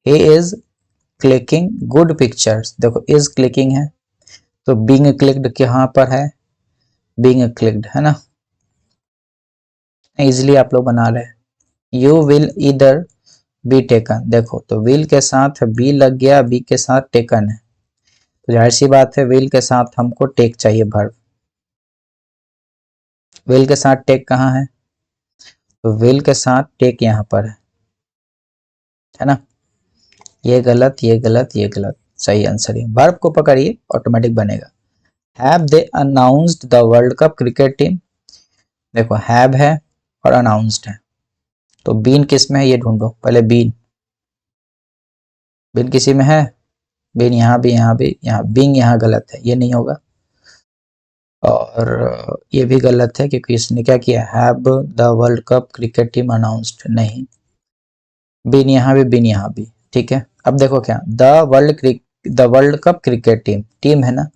he is clicking good pictures. देखो इज क्लिकिंग है तो बीइंग क्लिक्ड कहाँ पर है, बीइंग क्लिक्ड है ना, इजिली आप लोग बना रहे हैं। यू विल इधर बी टेकन, देखो तो विल के साथ बी लग गया, बी के साथ टेकन है, तो जाहिर सी बात है विल के साथ हमको टेक चाहिए वर्ब। विल के साथ टेक कहाँ है, तो विल के साथ टेक यहाँ पर है ना, ये गलत, ये गलत, ये गलत, सही आंसर है। वर्ब को पकड़िए ऑटोमेटिक बनेगा। Have they announced the world cup cricket team, देखो हैव है और अनाउंस्ड है, तो बीन किस में है ये ढूंढो पहले, बीन, बीन किसी में है, बीन यहाँ भी, यहाँ भी, यहाँ बीइंग यहाँ गलत है, ये नहीं होगा, और ये भी गलत है क्योंकि इसने क्या किया, have the world cup cricket team announced, नहीं, बीन यहाँ भी, बीन यहाँ भी, ठीक है। अब देखो क्या, the world cup cricket team, team है ना,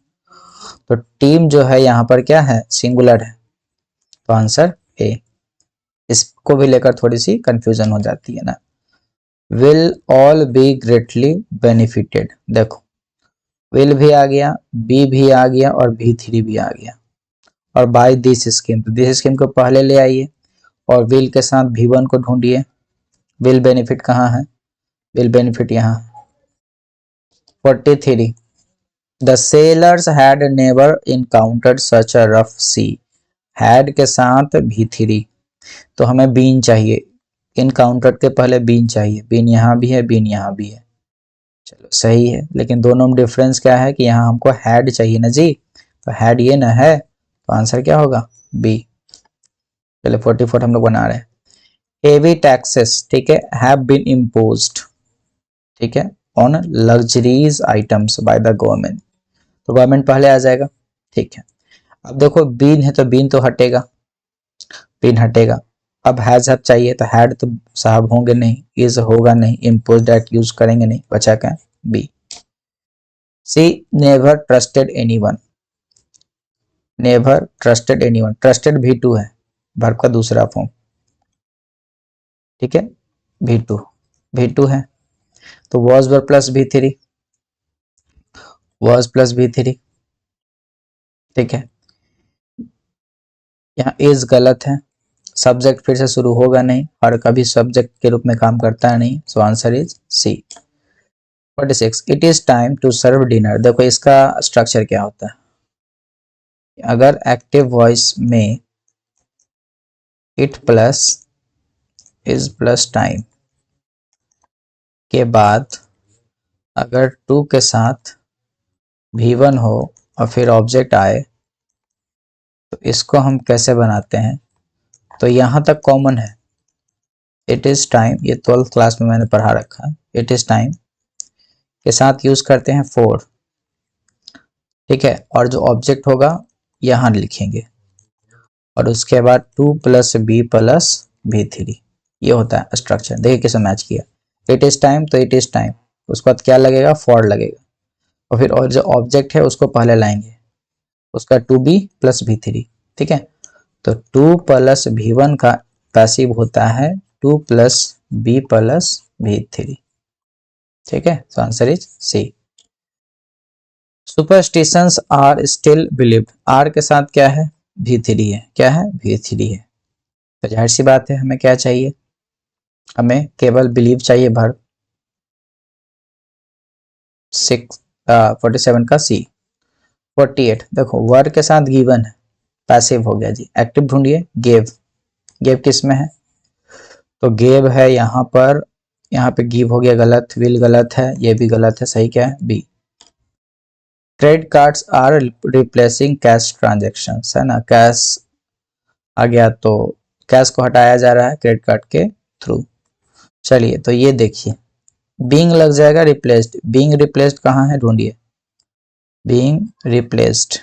तो टीम जो है यहाँ पर क्या है, सिंगुलर है, तो आंसर ए। इसको भी लेकर थोड़ी सी कंफ्यूजन हो जाती है ना। Will all be greatly benefited, देखो विल भी आ गया, बी भी आ गया और V3 भी आ गया, और बाय दिस स्कीम, तो दिस स्कीम को पहले ले आइए और विल के साथ V1 को ढूंढिए। विल बेनिफिट कहाँ है, विल बेनिफिट यहाँ। 43 the sailors had never encountered such a rough sea, had के साथ V3, तो हमें बीन चाहिए, इनकाउंटर्ड के पहले बीन चाहिए, बीन यहाँ भी है, बीन यहाँ भी है, चलो सही है, लेकिन दोनों में डिफरेंस क्या है कि यहाँ हमको हैड चाहिए ना जी, तो हैड ये ना है, तो आंसर क्या होगा, बी। चलो 44 हम लोग बना रहे हैं। हेवी टैक्सेस, ठीक है, हैव बीन इम्पोज्ड, ठीक है, on luxuries items by the government, तो गवर्नमेंट पहले आ जाएगा, ठीक है। अब देखो बीन है तो बीन तो हटेगा, बीन हटेगा, अब हैज हैव चाहिए, तो हैड तो साहब होंगे नहीं, इज होगा नहीं, इम्पोज्ड एट यूज करेंगे नहीं, बचा क्या, B. She never trusted anyone, never trusted anyone, trusted V2 है, वर्ब का दूसरा फॉर्म, ठीक है, V2, V2 है, तो was verb plus V3, was plus V3, ठीक है। यहाँ इज गलत है, सब्जेक्ट फिर से शुरू होगा नहीं और कभी सब्जेक्ट के रूप में काम करता है नहीं, so answer is C. 46 it is time to serve dinner, देखो इसका स्ट्रक्चर क्या होता है, अगर एक्टिव वॉइस में it plus is plus time के बाद अगर टू के साथ V1 हो और फिर ऑब्जेक्ट आए, तो इसको हम कैसे बनाते हैं, तो यहां तक कॉमन है, इट इज टाइम, ये 12th क्लास में मैंने पढ़ा रखा है, इट इज टाइम के साथ यूज करते हैं फोर, ठीक है, और जो ऑब्जेक्ट होगा यहां लिखेंगे और उसके बाद 2 प्लस बी प्लस V3, ये होता है स्ट्रक्चर। देखिए कैसे मैच किया, इट इज टाइम तो इट इज टाइम, उसके बाद क्या लगेगा, फॉर लगेगा, और फिर और जो ऑब्जेक्ट है उसको पहले लाएंगे, उसका 2b प्लस V3, ठीक है, तो 2 प्लस V1 का पैसिव होता है 2 प्लस बी प्लस V3, ठीक है, तो answer is C. Superstitions are still believed, are के साथ क्या है, V3 है, क्या है, V3 है, तो जाहिर सी बात है हमें क्या चाहिए, हमें केवल बिलीव चाहिए वर्ब। 47 का सी। 48 देखो वर्ब के साथ गिवन है, पैसिव हो गया जी, एक्टिव ढूंढिए, गेव, गेव किस में है, तो गेव है यहाँ पर, यहाँ पे गिव हो गया गलत, विल गलत है, ये भी गलत है, सही क्या है, B. Credit cards are replacing cash transactions, है ना, कैश आ गया तो कैश को हटाया जा रहा है क्रेडिट कार्ड के थ्रू। चलिए तो ये देखिए बीइंग लग जाएगा, रिप्लेस्ड, बीइंग रिप्लेस्ड कहाँ है ढूंढिए, बीइंग रिप्लेस्ड,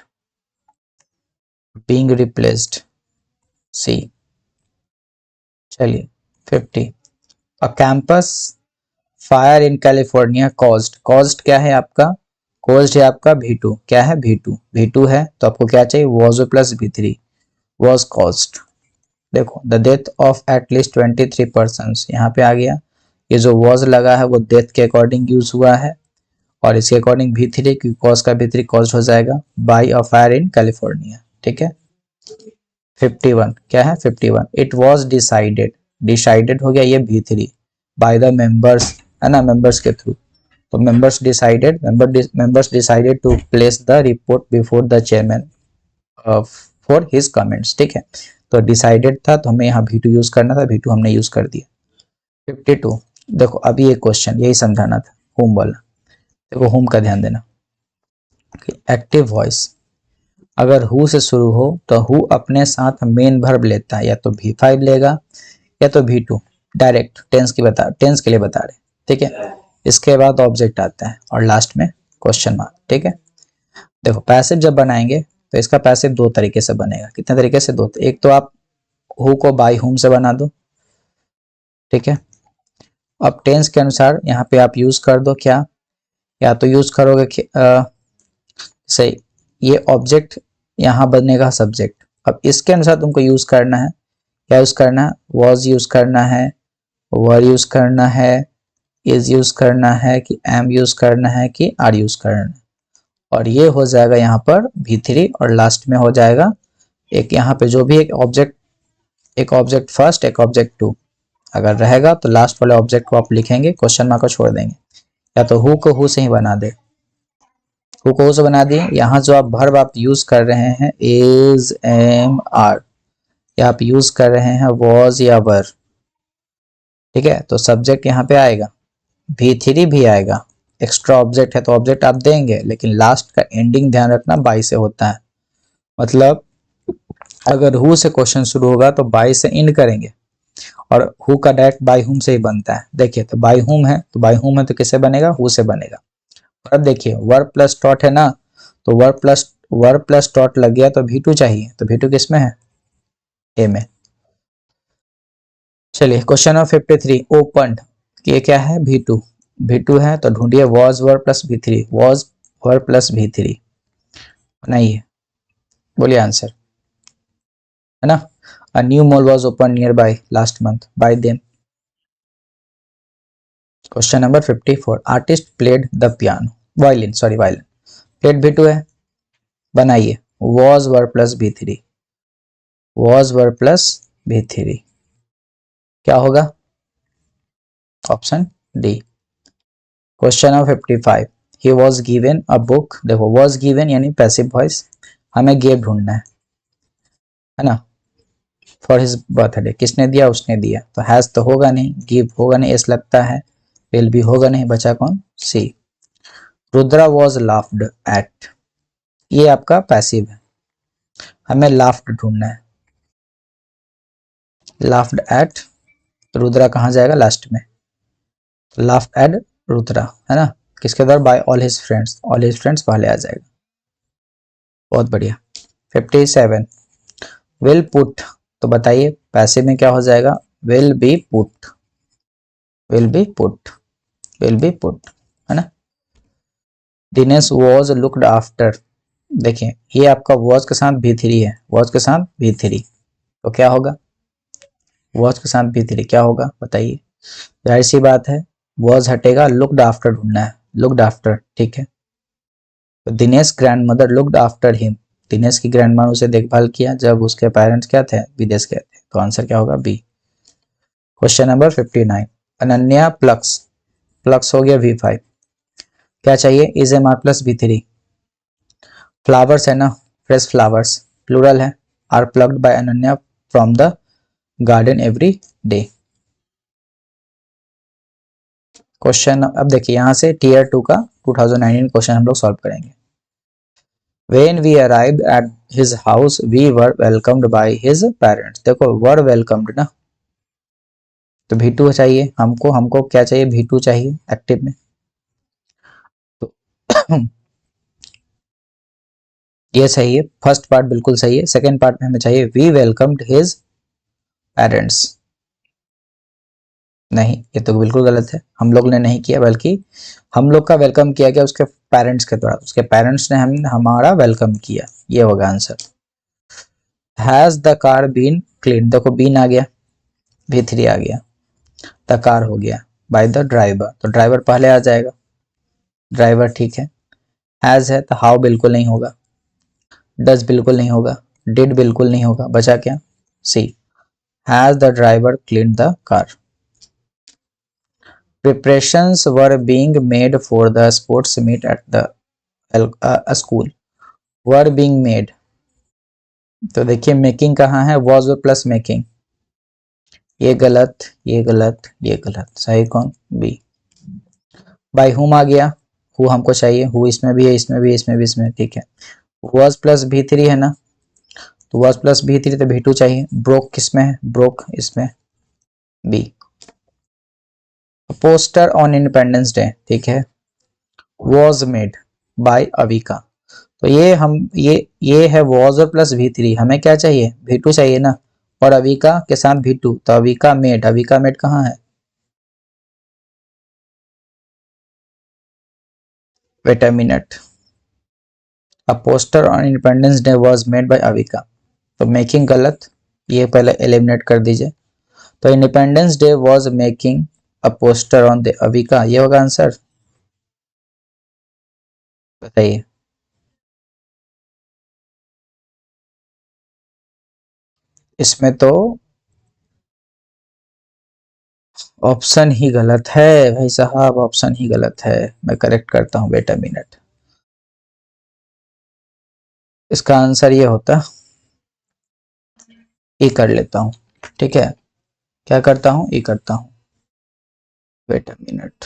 बीइंग रिप्लेस्ड सी। चलिए 50, a campus fire in California caused, caused क्या है आपका, कॉज्ड है आपका V2, क्या है V2, V2 है तो आपको क्या चाहिए was plus V3, was caused। देखो the death of at least 23 persons, यहाँ पे आ गया, ये जो was लगा है वो डेथ के अकॉर्डिंग यूज हुआ है, और इसके अकॉर्डिंग V3 क्योंकि कॉज का V3 कॉज्ड हो जाएगा by a fire in California, ठीक है। 51 क्या है 51, इट वॉज डिसाइडेड, डिसाइडेड हो गया ये V3 बाय द मेंबर्स, है ना, मेंबर्स के थ्रू, तो members decided, members decided to place the report before the chairman for his comments, ठीक है। तो डिसाइडेड था तो हमें यहाँ V2 यूज करना था, V2 हमने यूज कर दिया। 52, देखो अभी एक क्वेश्चन यही समझाना था, होम वाला, देखो होम का ध्यान देना, एक्टिव वॉइस अगर हु से शुरू हो तो हु अपने साथ मेन वर्ब लेता है, या तो V5 लेगा या तो V2, डायरेक्ट टेंस की बता, टेंस के लिए बता रहे, ठीक है। इसके बाद ऑब्जेक्ट आता है और लास्ट में क्वेश्चन मार्क, ठीक है। देखो पैसिव जब बनाएंगे तो इसका पैसिव दो तरीके से बनेगा, कितने तरीके से, दो, एक तो आप हु को बाय हुम से बना दो, ठीक है। अब टेंस के अनुसार यहाँ पे आप यूज कर दो क्या, या तो यूज करोगे सही, ये ऑब्जेक्ट यहाँ बनेगा सब्जेक्ट, अब इसके अनुसार तुमको यूज करना है, क्या यूज करना है, वॉज यूज करना है, वर यूज करना है, इज यूज करना है, कि एम यूज करना है, कि आर यूज करना है, और ये हो जाएगा यहाँ पर V3 और लास्ट में हो जाएगा एक यहाँ पे जो भी एक ऑब्जेक्ट फर्स्ट एक ऑब्जेक्ट टू अगर रहेगा तो लास्ट वाले ऑब्जेक्ट को आप लिखेंगे, क्वेश्चन मार्क को छोड़ देंगे, या तो हु को हु से ही बना दे, हु को हु से बना दिए। यहाँ जो आप वर्ब आप यूज कर रहे हैं इज एम आर, या आप यूज कर रहे हैं वॉज या वर, ठीक है, तो सब्जेक्ट यहाँ पे आएगा, V3 भी आएगा, एक्स्ट्रा ऑब्जेक्ट है तो ऑब्जेक्ट आप देंगे, लेकिन लास्ट का एंडिंग ध्यान रखना बाई से होता है, मतलब अगर हु से क्वेश्चन शुरू होगा तो बाई से एंड करेंगे, और हु का डायरेक्ट बाय हुम से ही बनता है, देखिए तो बाय हुम है तो बाय हुम है तो किससे बनेगा, हु से बनेगा। और अब देखिए वर्ब प्लस डॉट है ना, तो वर्ब प्लस डॉट लग गया तो V2 चाहिए, तो V2 किस में है, ए में। चलिए क्वेश्चन नंबर 53, ओपनड, ये क्या है V2, V2 है तो ढूंढिए was verb plus V3, was verb plus V3 बनाइए, बोलिए आंसर, है ना। A new mall was opened nearby last month by them. Question number 54. Artist played the piano. Violin, sorry violin. Played V2 है, बनाइए was verb plus V3, was verb plus V3 क्या होगा, option D. Question number 55. He was given a book, देखो was given यानी passive voice, हमें give ढूंढना है ना, फॉर हिज बर्थडे, किसने दिया, उसने दिया, तो हैज तो होगा नहीं, गिव होगा नहीं, एस लगता है, विल भी होगा नहीं, बचा कौन, सी। रुद्रा वॉज लाफ्ड एट, ये आपका पैसिव है, हमें लाफ्ड ढूंढना है, लाफ्ड एट, रुद्रा कहाँ जाएगा लास्ट में, लाफ्ड एट रुद्रा, है ना, किसके द्वारा, बाय ऑल हिज फ्रेंड्स पहले आ जाएगा, बहुत बढ़िया। 57, विल पुट, तो बताइए पैसिव में क्या हो जाएगा, will be put, will be put, will be put, है ना। दिनेश वॉज लुक्ड आफ्टर, देखिए ये आपका वॉज के साथ V3 है, वॉज के साथ V3 तो क्या होगा, वॉज के साथ V3 क्या होगा बताइए, जाहिर सी बात है वॉज हटेगा, लुक्ड आफ्टर ढूंढना है, लुक्ड आफ्टर, ठीक है। तो Dinesh grand mother looked after him, Dinesh की ग्रैंड माँ उसे देखभाल किया जब उसके पेरेंट्स क्या थे, विदेश गए थे, तो आंसर क्या होगा, B. Question number 59, Ananya plucks, plucks हो गया V5, क्या चाहिए, is am are plus V3, flowers है ना, फ्रेश फ्लावर्स, प्लूरल है, are plugged by Ananya from the garden every day. Question अब देखिए यहाँ से टीयर 2 का 2019 क्वेश्चन हम लोग सॉल्व करेंगे। When we arrived at his house, we were welcomed by his parents, देखो वर वेलकम्ड ना, तो V2 चाहिए हमको, हमको क्या चाहिए, V2 चाहिए एक्टिव में। तो ये सही है, फर्स्ट पार्ट बिल्कुल सही है। सेकंड पार्ट में हमें चाहिए वी वेलकम्ड हिज पेरेंट्स। नहीं, ये तो बिल्कुल गलत है, हम लोग ने नहीं किया, बल्कि हम लोग का वेलकम किया गया उसके पेरेंट्स के द्वारा, उसके पेरेंट्स ने हमारा वेलकम किया, ये होगा answer. Has the car been clean, देखो बीन आ गया, V3 आ गया, द कार हो गया, बाय द ड्राइवर, तो ड्राइवर पहले आ जाएगा, ड्राइवर ठीक है। हैज है तो हाउ बिल्कुल नहीं होगा, डज बिल्कुल नहीं होगा, डिड बिल्कुल नहीं होगा, बचा क्या, C. Has the driver clean the car. Preparations were being made for the sports meet at the school. Were being made, तो देखिए मेकिंग कहाँ है, was प्लस मेकिंग, ये गलत, ये गलत, ये गलत, सही कौन, बी। बाय हुम आ गया, हु हमको चाहिए, हु इसमें भी है, इसमें भी, इसमें भी, इसमें, ठीक है। was प्लस V3 है ना, तो was प्लस V3 तो V2 चाहिए। ब्रोक किसमें है, ब्रोक इसमें, B. Poster on independence day, ठीक है, was made by अविका, तो ये हम ये है वॉज और प्लस V3, हमें क्या चाहिए, V2 चाहिए ना, और अविका के साथ V2, तो अविका मेड, अविका मेड कहाँ है, wait a minute, a poster on independence day was made by Avika, तो मेकिंग गलत, ये पहले एलिमिनेट कर दीजिए। तो independence day was making a poster on the Avika, ये होगा आंसर, बताइए। इसमें तो ऑप्शन ही गलत है भाई साहब, ऑप्शन ही गलत है, मैं करेक्ट करता हूँ, वेट अ मिनट। इसका आंसर ये होता, ई कर लेता हूँ, ठीक है, क्या करता हूँ, ई करता हूँ, वेट अ मिनट।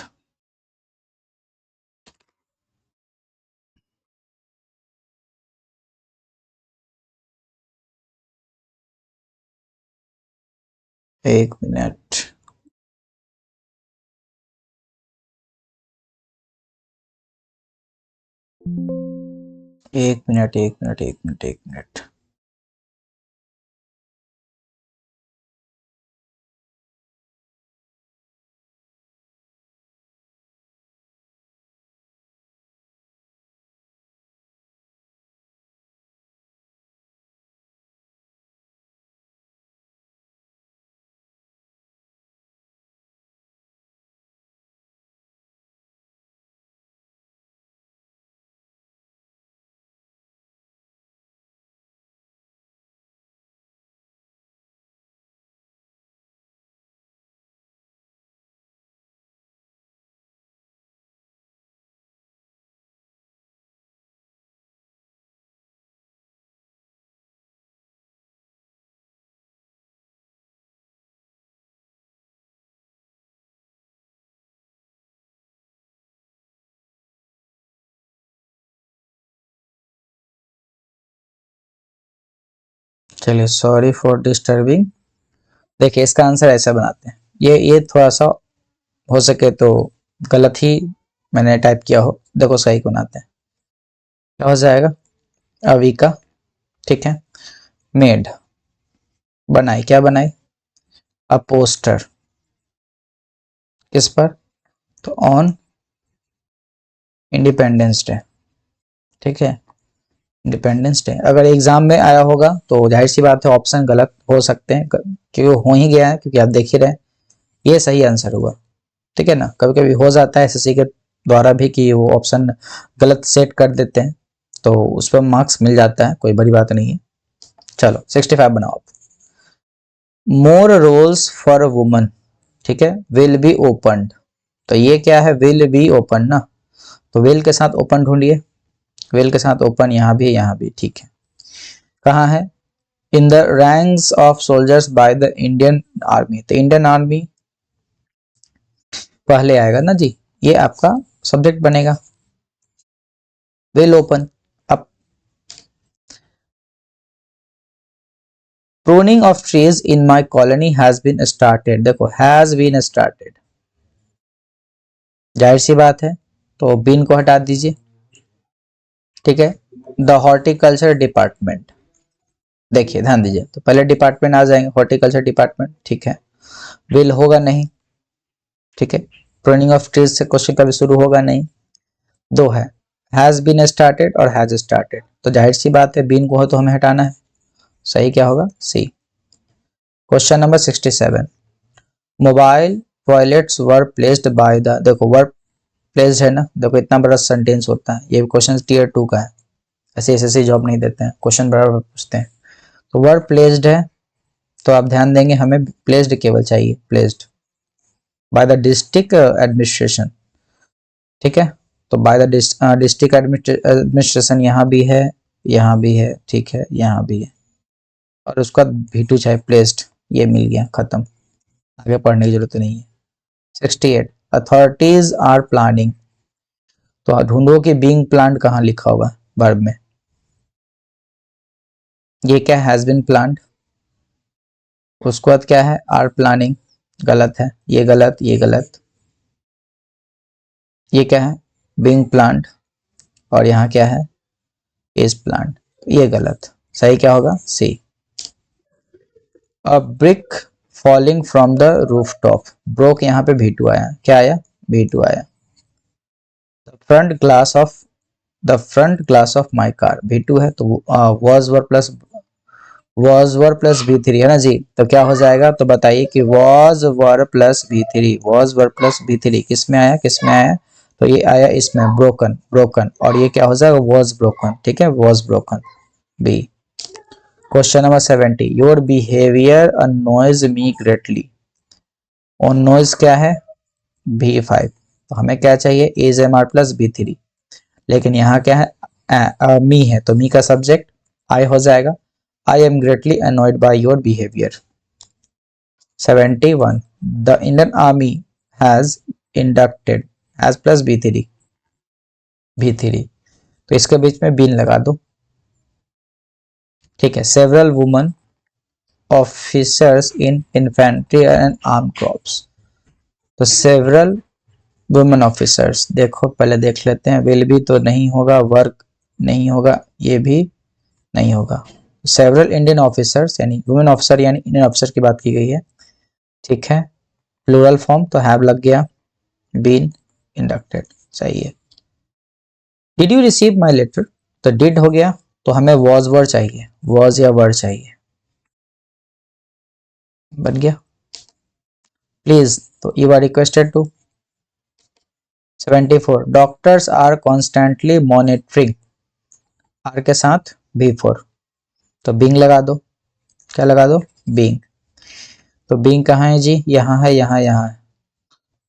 एक मिनट, एक मिनट, एक मिनट, एक मिनट, एक मिनट। चलिए, सॉरी फॉर डिस्टर्बिंग। देखिए इसका आंसर ऐसा बनाते हैं, ये थोड़ा सा हो सके तो गलत ही मैंने टाइप किया हो, देखो सही को बनाते हैं, क्या हो जाएगा, अविका, ठीक है, मेड, बनाई, क्या बनाई, अ पोस्टर, किस पर, तो ऑन इंडिपेंडेंस डे, ठीक है, इंडिपेंडेंस डे। अगर एग्जाम में आया होगा तो जाहिर सी बात है ऑप्शन गलत हो सकते हैं, क्योंकि हो ही गया है, क्योंकि आप देख ही रहे हैं, ये सही आंसर हुआ, ठीक है ना। कभी कभी हो जाता है एसएससी के द्वारा भी कि वो ऑप्शन गलत सेट कर देते हैं, तो उस पर मार्क्स मिल जाता है, कोई बड़ी बात नहीं है। चलो 65 बनाओ आप। मोर रोल्स फॉर वुमन, ठीक है, विल बी ओपन, तो ये क्या है, विल बी ओपन ना, तो विल के साथ ओपन ढूंढिए, विल के साथ ओपन यहाँ भी, यहाँ भी, ठीक है, कहाँ है, in the ranks of soldiers by the Indian army, तो इंडियन आर्मी पहले आएगा ना जी, ये आपका सब्जेक्ट बनेगा, विल ओपन। अब pruning of trees in my colony has been started, देखो हैज बीन स्टार्टेड, जाहिर सी बात है, तो बीन को हटा दीजिए, ठीक है। द हॉर्टिकल्चर डिपार्टमेंट, देखिए ध्यान दीजिए, तो पहले डिपार्टमेंट आ जाएंगे, हॉर्टिकल्चर डिपार्टमेंट, ठीक है। विल होगा नहीं, ठीक है, प्रूनिंग ऑफ ट्रीज से क्वेश्चन कभी शुरू होगा नहीं। दो है, हैज बीन स्टार्टेड और हैज स्टार्टेड, तो जाहिर सी बात है बीन को हो तो हमें हटाना है, सही क्या होगा, C. Question number 67, mobile toilets were placed by the, देखो वर प्लेस्ड है ना, देखो इतना बड़ा सेंटेंस होता है, ये क्वेश्चन टियर 2 का है, ऐसे ऐसे जॉब नहीं देते हैं, क्वेश्चन बराबर पूछते हैं। तो वर प्लेस्ड है, तो आप ध्यान देंगे हमें प्लेस्ड केवल चाहिए, placed by the district administration, ठीक है। तो बाय द डिस्ट्रिक्ट एडमिनिस्ट्रेशन यहाँ भी है, यहाँ भी है, ठीक है, यहाँ भी है, और उसका V2 चाहे प्लेस्ड, ये मिल गया, खत्म, आगे पढ़ने की जरूरत नहीं है। 68, अथॉरिटीज आर प्लानिंग, तो ढूंढो कि बीइंग प्लान्ड कहाँ लिखा हुआ है वर्ब में, ये क्या हैज बीन प्लान्ड, उसके बाद क्या है आर प्लानिंग, गलत है, ये गलत, ये गलत, ये क्या है बीइंग प्लान्ड, और यहाँ क्या है इज प्लान्ड, ये गलत, सही क्या होगा, C. A brick falling from the roof top, broke यहाँ पे V2 आया, क्या आया, V2 आया। The front glass of my car, V2 है, तो वॉज वर प्लस V3 है ना जी, तो क्या हो जाएगा, तो बताइए कि वॉज वर प्लस V3 किस में आया, किस में आया, तो ये आया इसमें, ब्रोकन, ब्रोकन, और ये क्या हो जाएगा, वॉज ब्रोकन, ठीक है, was broken, B. Question number 70, your behaviour annoys me greatly, और नॉइज क्या है V5, तो हमें क्या चाहिए, is am are plus B3, लेकिन यहाँ क्या है मी है, तो मी का सब्जेक्ट आई हो जाएगा, I am greatly annoyed by your behaviour. 71, the Indian army has inducted, has plus V3, तो इसके बीच में बीन लगा दो, ठीक है। Several woman officers in infantry and arm crops, तो सेवरल वुमेन ऑफिसर्स, देखो पहले देख लेते हैं, विल भी तो नहीं होगा, वर्क नहीं होगा, ये भी नहीं होगा, सेवरल इंडियन ऑफिसर्स यानी वुमेन ऑफिसर यानी इंडियन ऑफिसर की बात की गई है, ठीक है। प्लूरल फॉर्म तो हैव लग गया, बीन इंडक्टेड, सही है। Did you receive my letter, तो डिड हो गया, तो हमें वॉज वर्ड चाहिए, वॉज या वर्ड चाहिए, बन गया, प्लीज, तो you are requested to. 74, doctors are constantly monitoring, are के साथ B4, तो बीइंग लगा दो, क्या लगा दो, बीइंग, तो बीइंग कहाँ है जी, यहाँ है, यहाँ यहाँ है,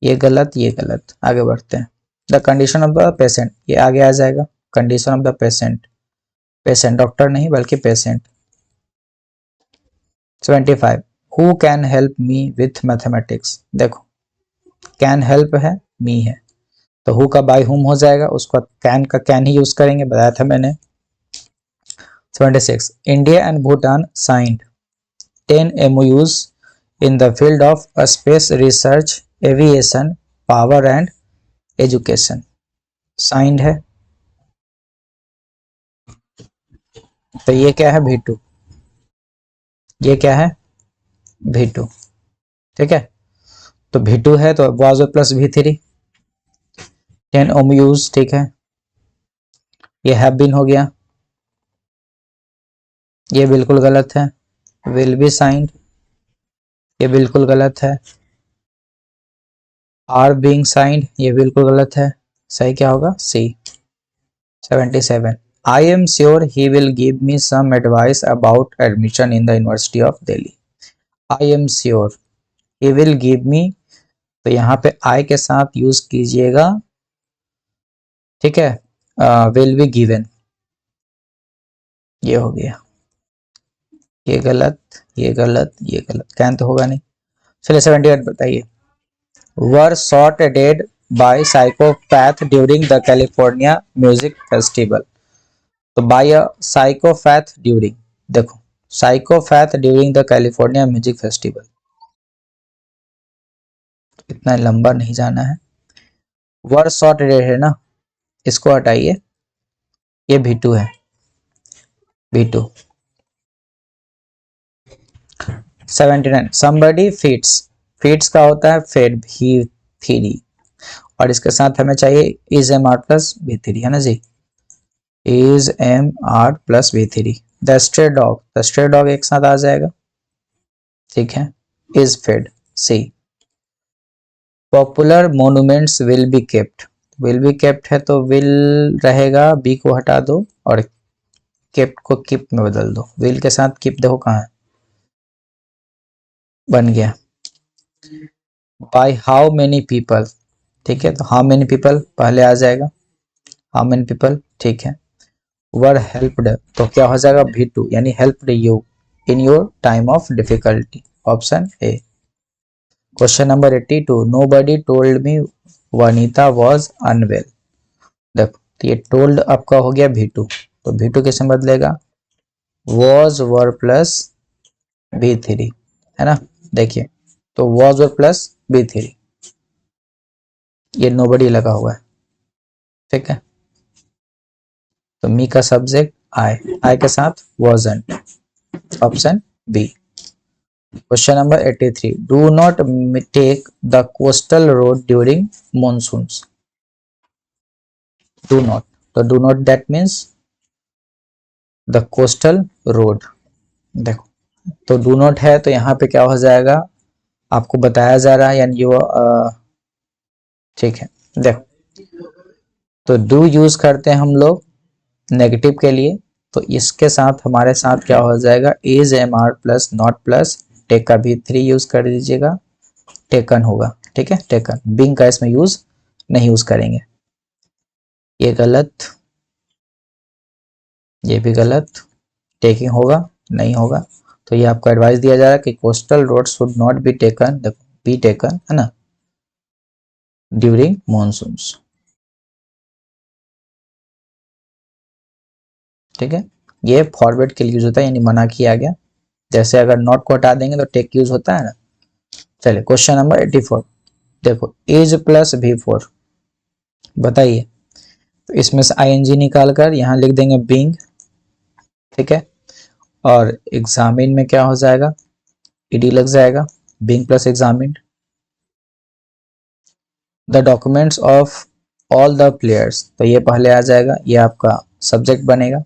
ये गलत, ये गलत, आगे बढ़ते हैं। The condition of the patient, ये आगे आ जाएगा, condition of the patient, patient doctor नहीं बल्कि patient. 75, who can help me with mathematics, देखो कैन हेल्प है, मी है, तो हु का बाय हुम हो जाएगा, उसका कैन का कैन ही यूज करेंगे, बताया था मैंने। 76, India and Bhutan signed 10 MOUs in the field of space research, aviation, power and education, signed है, तो ये क्या है V2, ये क्या है V2, ठीक है, तो V2 है, तो was प्लस V3, 10 MOUs, ठीक है, ये हैव बीन हो गया, ये बिल्कुल गलत है, विल बी साइंड, ये बिल्कुल गलत है, आर बीइंग साइंड, ये बिल्कुल गलत है, सही क्या होगा, C. 77, I am sure he will give me some advice about admission in the university of Delhi, I am sure he will give me, तो यहाँ पे आई के साथ यूज कीजिएगा, ठीक है, विल बी गिवन, ये हो गया, ये गलत, ये गलत, ये गलत, कैन तो होगा नहीं। चलिए 78 बताइए, were shot dead by psychopath during the California music festival, तो बाय अ साइकोपैथ ड्यूरिंग, देखो psychopath during the California music festival. इतना लंबा नहीं जाना है, वर्ड शॉर्ट रेड है ना, इसको हटाइए, ये V2 है, V2। 79 somebody feeds, feeds का होता है फेड V3, और इसके साथ हमें चाहिए is mr प्लस V3 है ना जी, is mr plus V3। The stray dog, the stray dog एक साथ आ जाएगा, ठीक है, is fed C। Popular monuments will be kept, will be kept है तो विल रहेगा, बी को हटा दो और केप्ट को कीप में बदल दो, विल के साथ कीप देखो कहाँ है, बन गया। बाय हाउ मेनी पीपल, ठीक है, तो हाउ मेनी पीपल पहले आ जाएगा, हाउ मेनी पीपल, ठीक है। वर हेल्प्ड तो क्या हो जाएगा V2, यानी helped you in your time of difficulty, option A. Question number 82, nobody told me Vanita was unwell. देखो तो ये टोल्ड आपका हो गया V2, तो V2 किससे बदलेगा, was वर प्लस V3 है ना, देखिए तो was वर प्लस V3, ये नोबडी लगा हुआ है, ठीक है। तो मी का सब्जेक्ट आई, आई के साथ wasn't, option B. Question number 83, do not take the coastal road during monsoons. Do not, तो do not that means the coastal road, देखो तो डू नॉट है तो यहाँ पे क्या हो जाएगा, आपको बताया जा रहा है, यानी वो ठीक है। देखो तो डू यूज करते हैं हम लोग नेगेटिव के लिए, तो इसके साथ हमारे साथ क्या हो जाएगा, is mr plus not plus take का V3 यूज कर दीजिएगा, टेकन होगा, ठीक है, टेकन, बिंग का इसमें यूज नहीं यूज करेंगे, ये गलत, ये भी गलत, टेकिंग होगा नहीं होगा, तो ये आपको एडवाइस दिया जा रहा है कि coastal road should not be taken, be taken है ना, ड्यूरिंग मॉनसून्स, ठीक है। ये फॉरवर्ड के लिए यूज होता है, यानी मना किया गया, जैसे अगर नॉट को हटा देंगे तो टेक यूज होता है ना। चलिए क्वेश्चन नंबर 84, देखो इज प्लस V4, बताइए, तो इसमें से ing निकाल कर यहाँ लिख देंगे बीइंग, ठीक है, और एग्जामिन में क्या हो जाएगा, ed लग जाएगा, being plus examine. The documents of all the players, तो ये पहले आ जाएगा, ये आपका सब्जेक्ट बनेगा,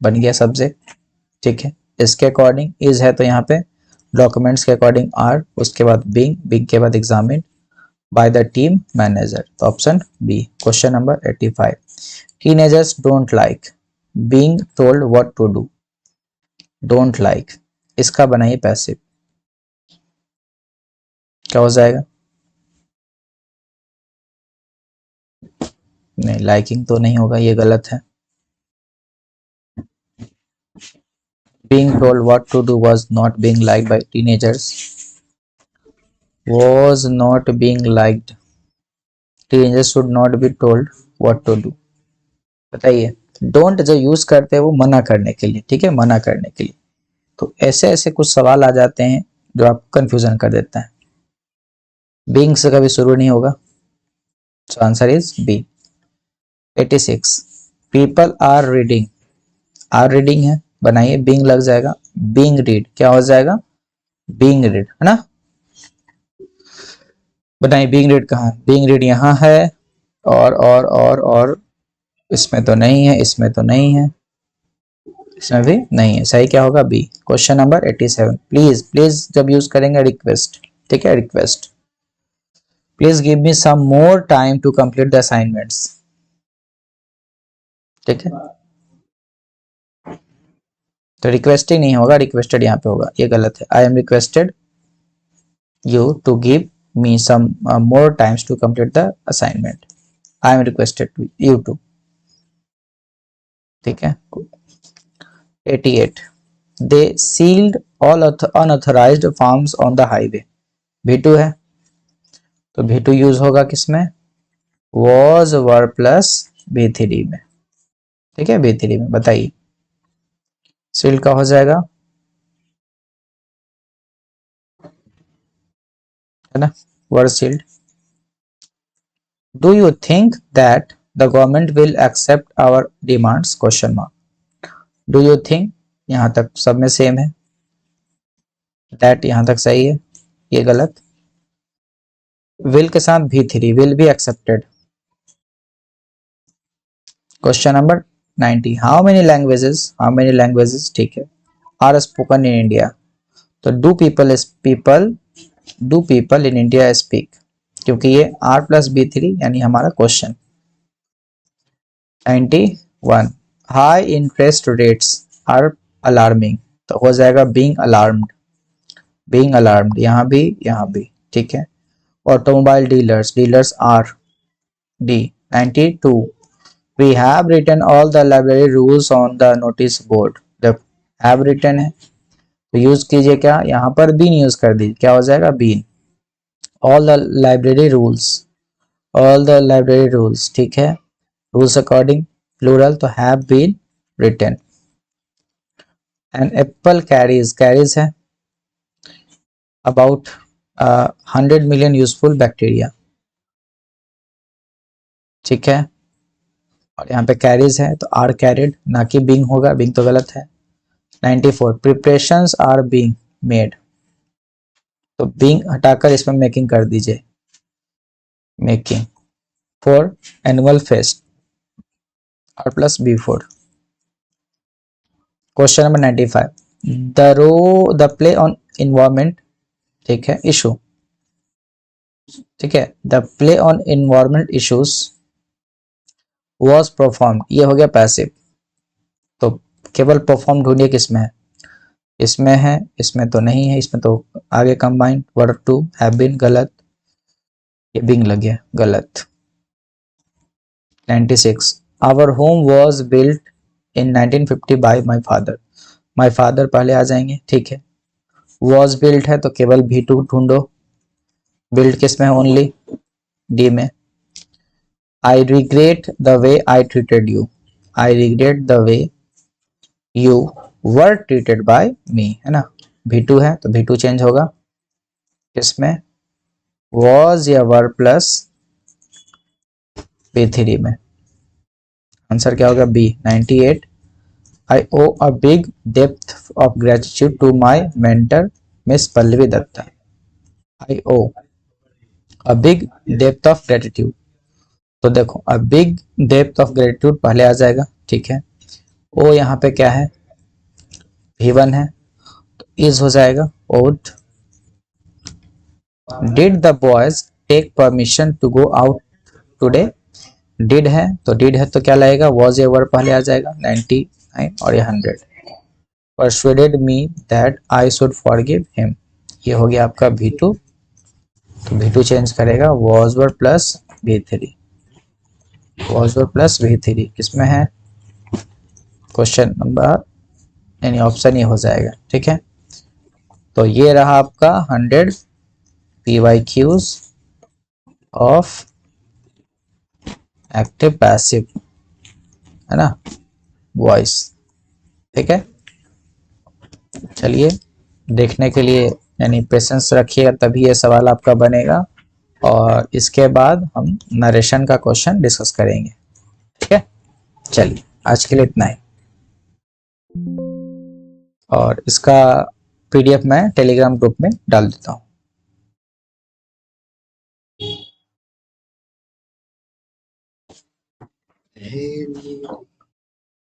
बन गया सब्जेक्ट, ठीक है। इसके अकॉर्डिंग इज है तो यहाँ पे डॉक्यूमेंट्स के अकॉर्डिंग आर, उसके बाद बीइंग, बीइंग के बाद examine by the team manager, तो option B. Question number 85, teenagers don't like being told what to do, don't like, इसका बनाइए पैसिव, क्या हो जाएगा, नहीं लाइकिंग तो नहीं होगा, ये गलत है। being told what to do was not being liked by teenagers, was not being liked, teenagers should not be told what to do। बताइए, डोंट जो यूज करते हैं वो मना करने के लिए, ठीक है, मना करने के लिए, तो ऐसे ऐसे कुछ सवाल आ जाते हैं जो आप कंफ्यूजन कर देता है, बीइंग से कभी शुरू नहीं होगा, so answer is B. 86, people are reading, are reading है, बनाइए बीइंग लग जाएगा, बीइंग रीड क्या हो जाएगा, बीइंग रीड है ना, बनाइए बीइंग रीड कहाँ, बीइंग रीड यहाँ है, और इसमें तो नहीं है, इसमें तो नहीं है, इसमें भी नहीं है, सही क्या होगा B. Question number 87, please, please जब यूज करेंगे रिक्वेस्ट, ठीक है, request, please give me some more time to complete the assignments, ठीक है, तो रिक्वेस्टिंग नहीं होगा, रिक्वेस्टेड यहाँ पे होगा, ये गलत है। I am requested you to give me some more times to complete the assignment, I am requested to you to, ठीक है। 88, they sealed all unauthorised farms on the highway, V2 है, तो V2 यूज होगा किसमें, was were plus V3 में, ठीक है, V3 में, बताइए सील्ड का हो जाएगा है ना, were shield. Do you think that the government will accept our demands, question mark. Do you think यहां तक सब में सेम है, दैट यहां तक सही है, ये गलत। विल के साथ V3, will be accepted. Question number 90, how many languages, ठीक है, आर स्पोकन इन इंडिया। तो do people in India speak, क्योंकि ये R+B3 यानी हमारा question. 91, high interest rates are alarming, तो हो जाएगा बीइंग अलार्म्ड, यहाँ भी, ठीक है। Automobile dealers, dealers are D. 92, we have written all the library rules on the notice board, जब हैव रिटन है तो यूज कीजिए क्या, यहाँ पर बीन यूज कर दीजिए, क्या हो जाएगा been. All the library rules, ठीक है, रूल्स अकॉर्डिंग प्लूरल, तो have been written. An apple carries है अबाउट 100 मिलियन यूजफुल बैक्टीरिया, ठीक है, और यहाँ पे कैरीज है तो आर कैरिड, ना कि बिंग होगा, बिंग तो गलत है। 94, प्रिपरेशंस आर बीइंग मेड, तो बीइंग हटाकर इसमें मेकिंग कर दीजिए, making for annual fest, R+B4। Question number 95, the play on environment, ठीक है, इशू, ठीक है, the play on environment issues was perform, ये हो गया पैसिव, तो केवल परफॉर्म ढूंढिए किसमें है, इसमें तो नहीं है, इसमें तो आगे combined verb to have been, गलत, ये बिंग लग गया, गलत। 96, our home was built in 1950 by my father पहले आ जाएंगे, ठीक है। वॉज बिल्ट है तो केवल V2 ढूंढो, बिल्ट किस में है, ओनली डी में। I regret the way I treated you, I regret the way you were treated by me, है ना, V2 है तो V2 चेंज होगा किसमें, वॉज या वर प्लस B3 में। आंसर क्या होगा B. 98, I owe a big depth of gratitude to my mentor miss Pallavi Dutta, I owe a big depth of gratitude, तो देखो a big depth of gratitude पहले आ जाएगा, ठीक है। ओ यहाँ पे क्या है, V1 है तो इज हो जाएगा owed. Did the boys take permission to go out today, did है तो क्या लगेगा, वॉज ए वर्ड पहले आ जाएगा, 99 और ये 100। Persuaded me that I should forgive him, ये हो गया आपका V2, तो V2 चेंज करेगा was word plus V3, was word plus V3 किसमें है, क्वेश्चन नंबर यानी ऑप्शन ये हो जाएगा, ठीक है। तो ये रहा आपका 100 PYQs ऑफ एक्टिव पैसिव, है ना, वॉइस, ठीक है। चलिए देखने के लिए यानी पेशेंस रखिएगा, तभी ये सवाल आपका बनेगा, और इसके बाद हम नरेशन का क्वेश्चन डिस्कस करेंगे, ठीक है। चलिए आज के लिए इतना ही, और इसका PDF मैं टेलीग्राम ग्रुप में डाल देता हूँ।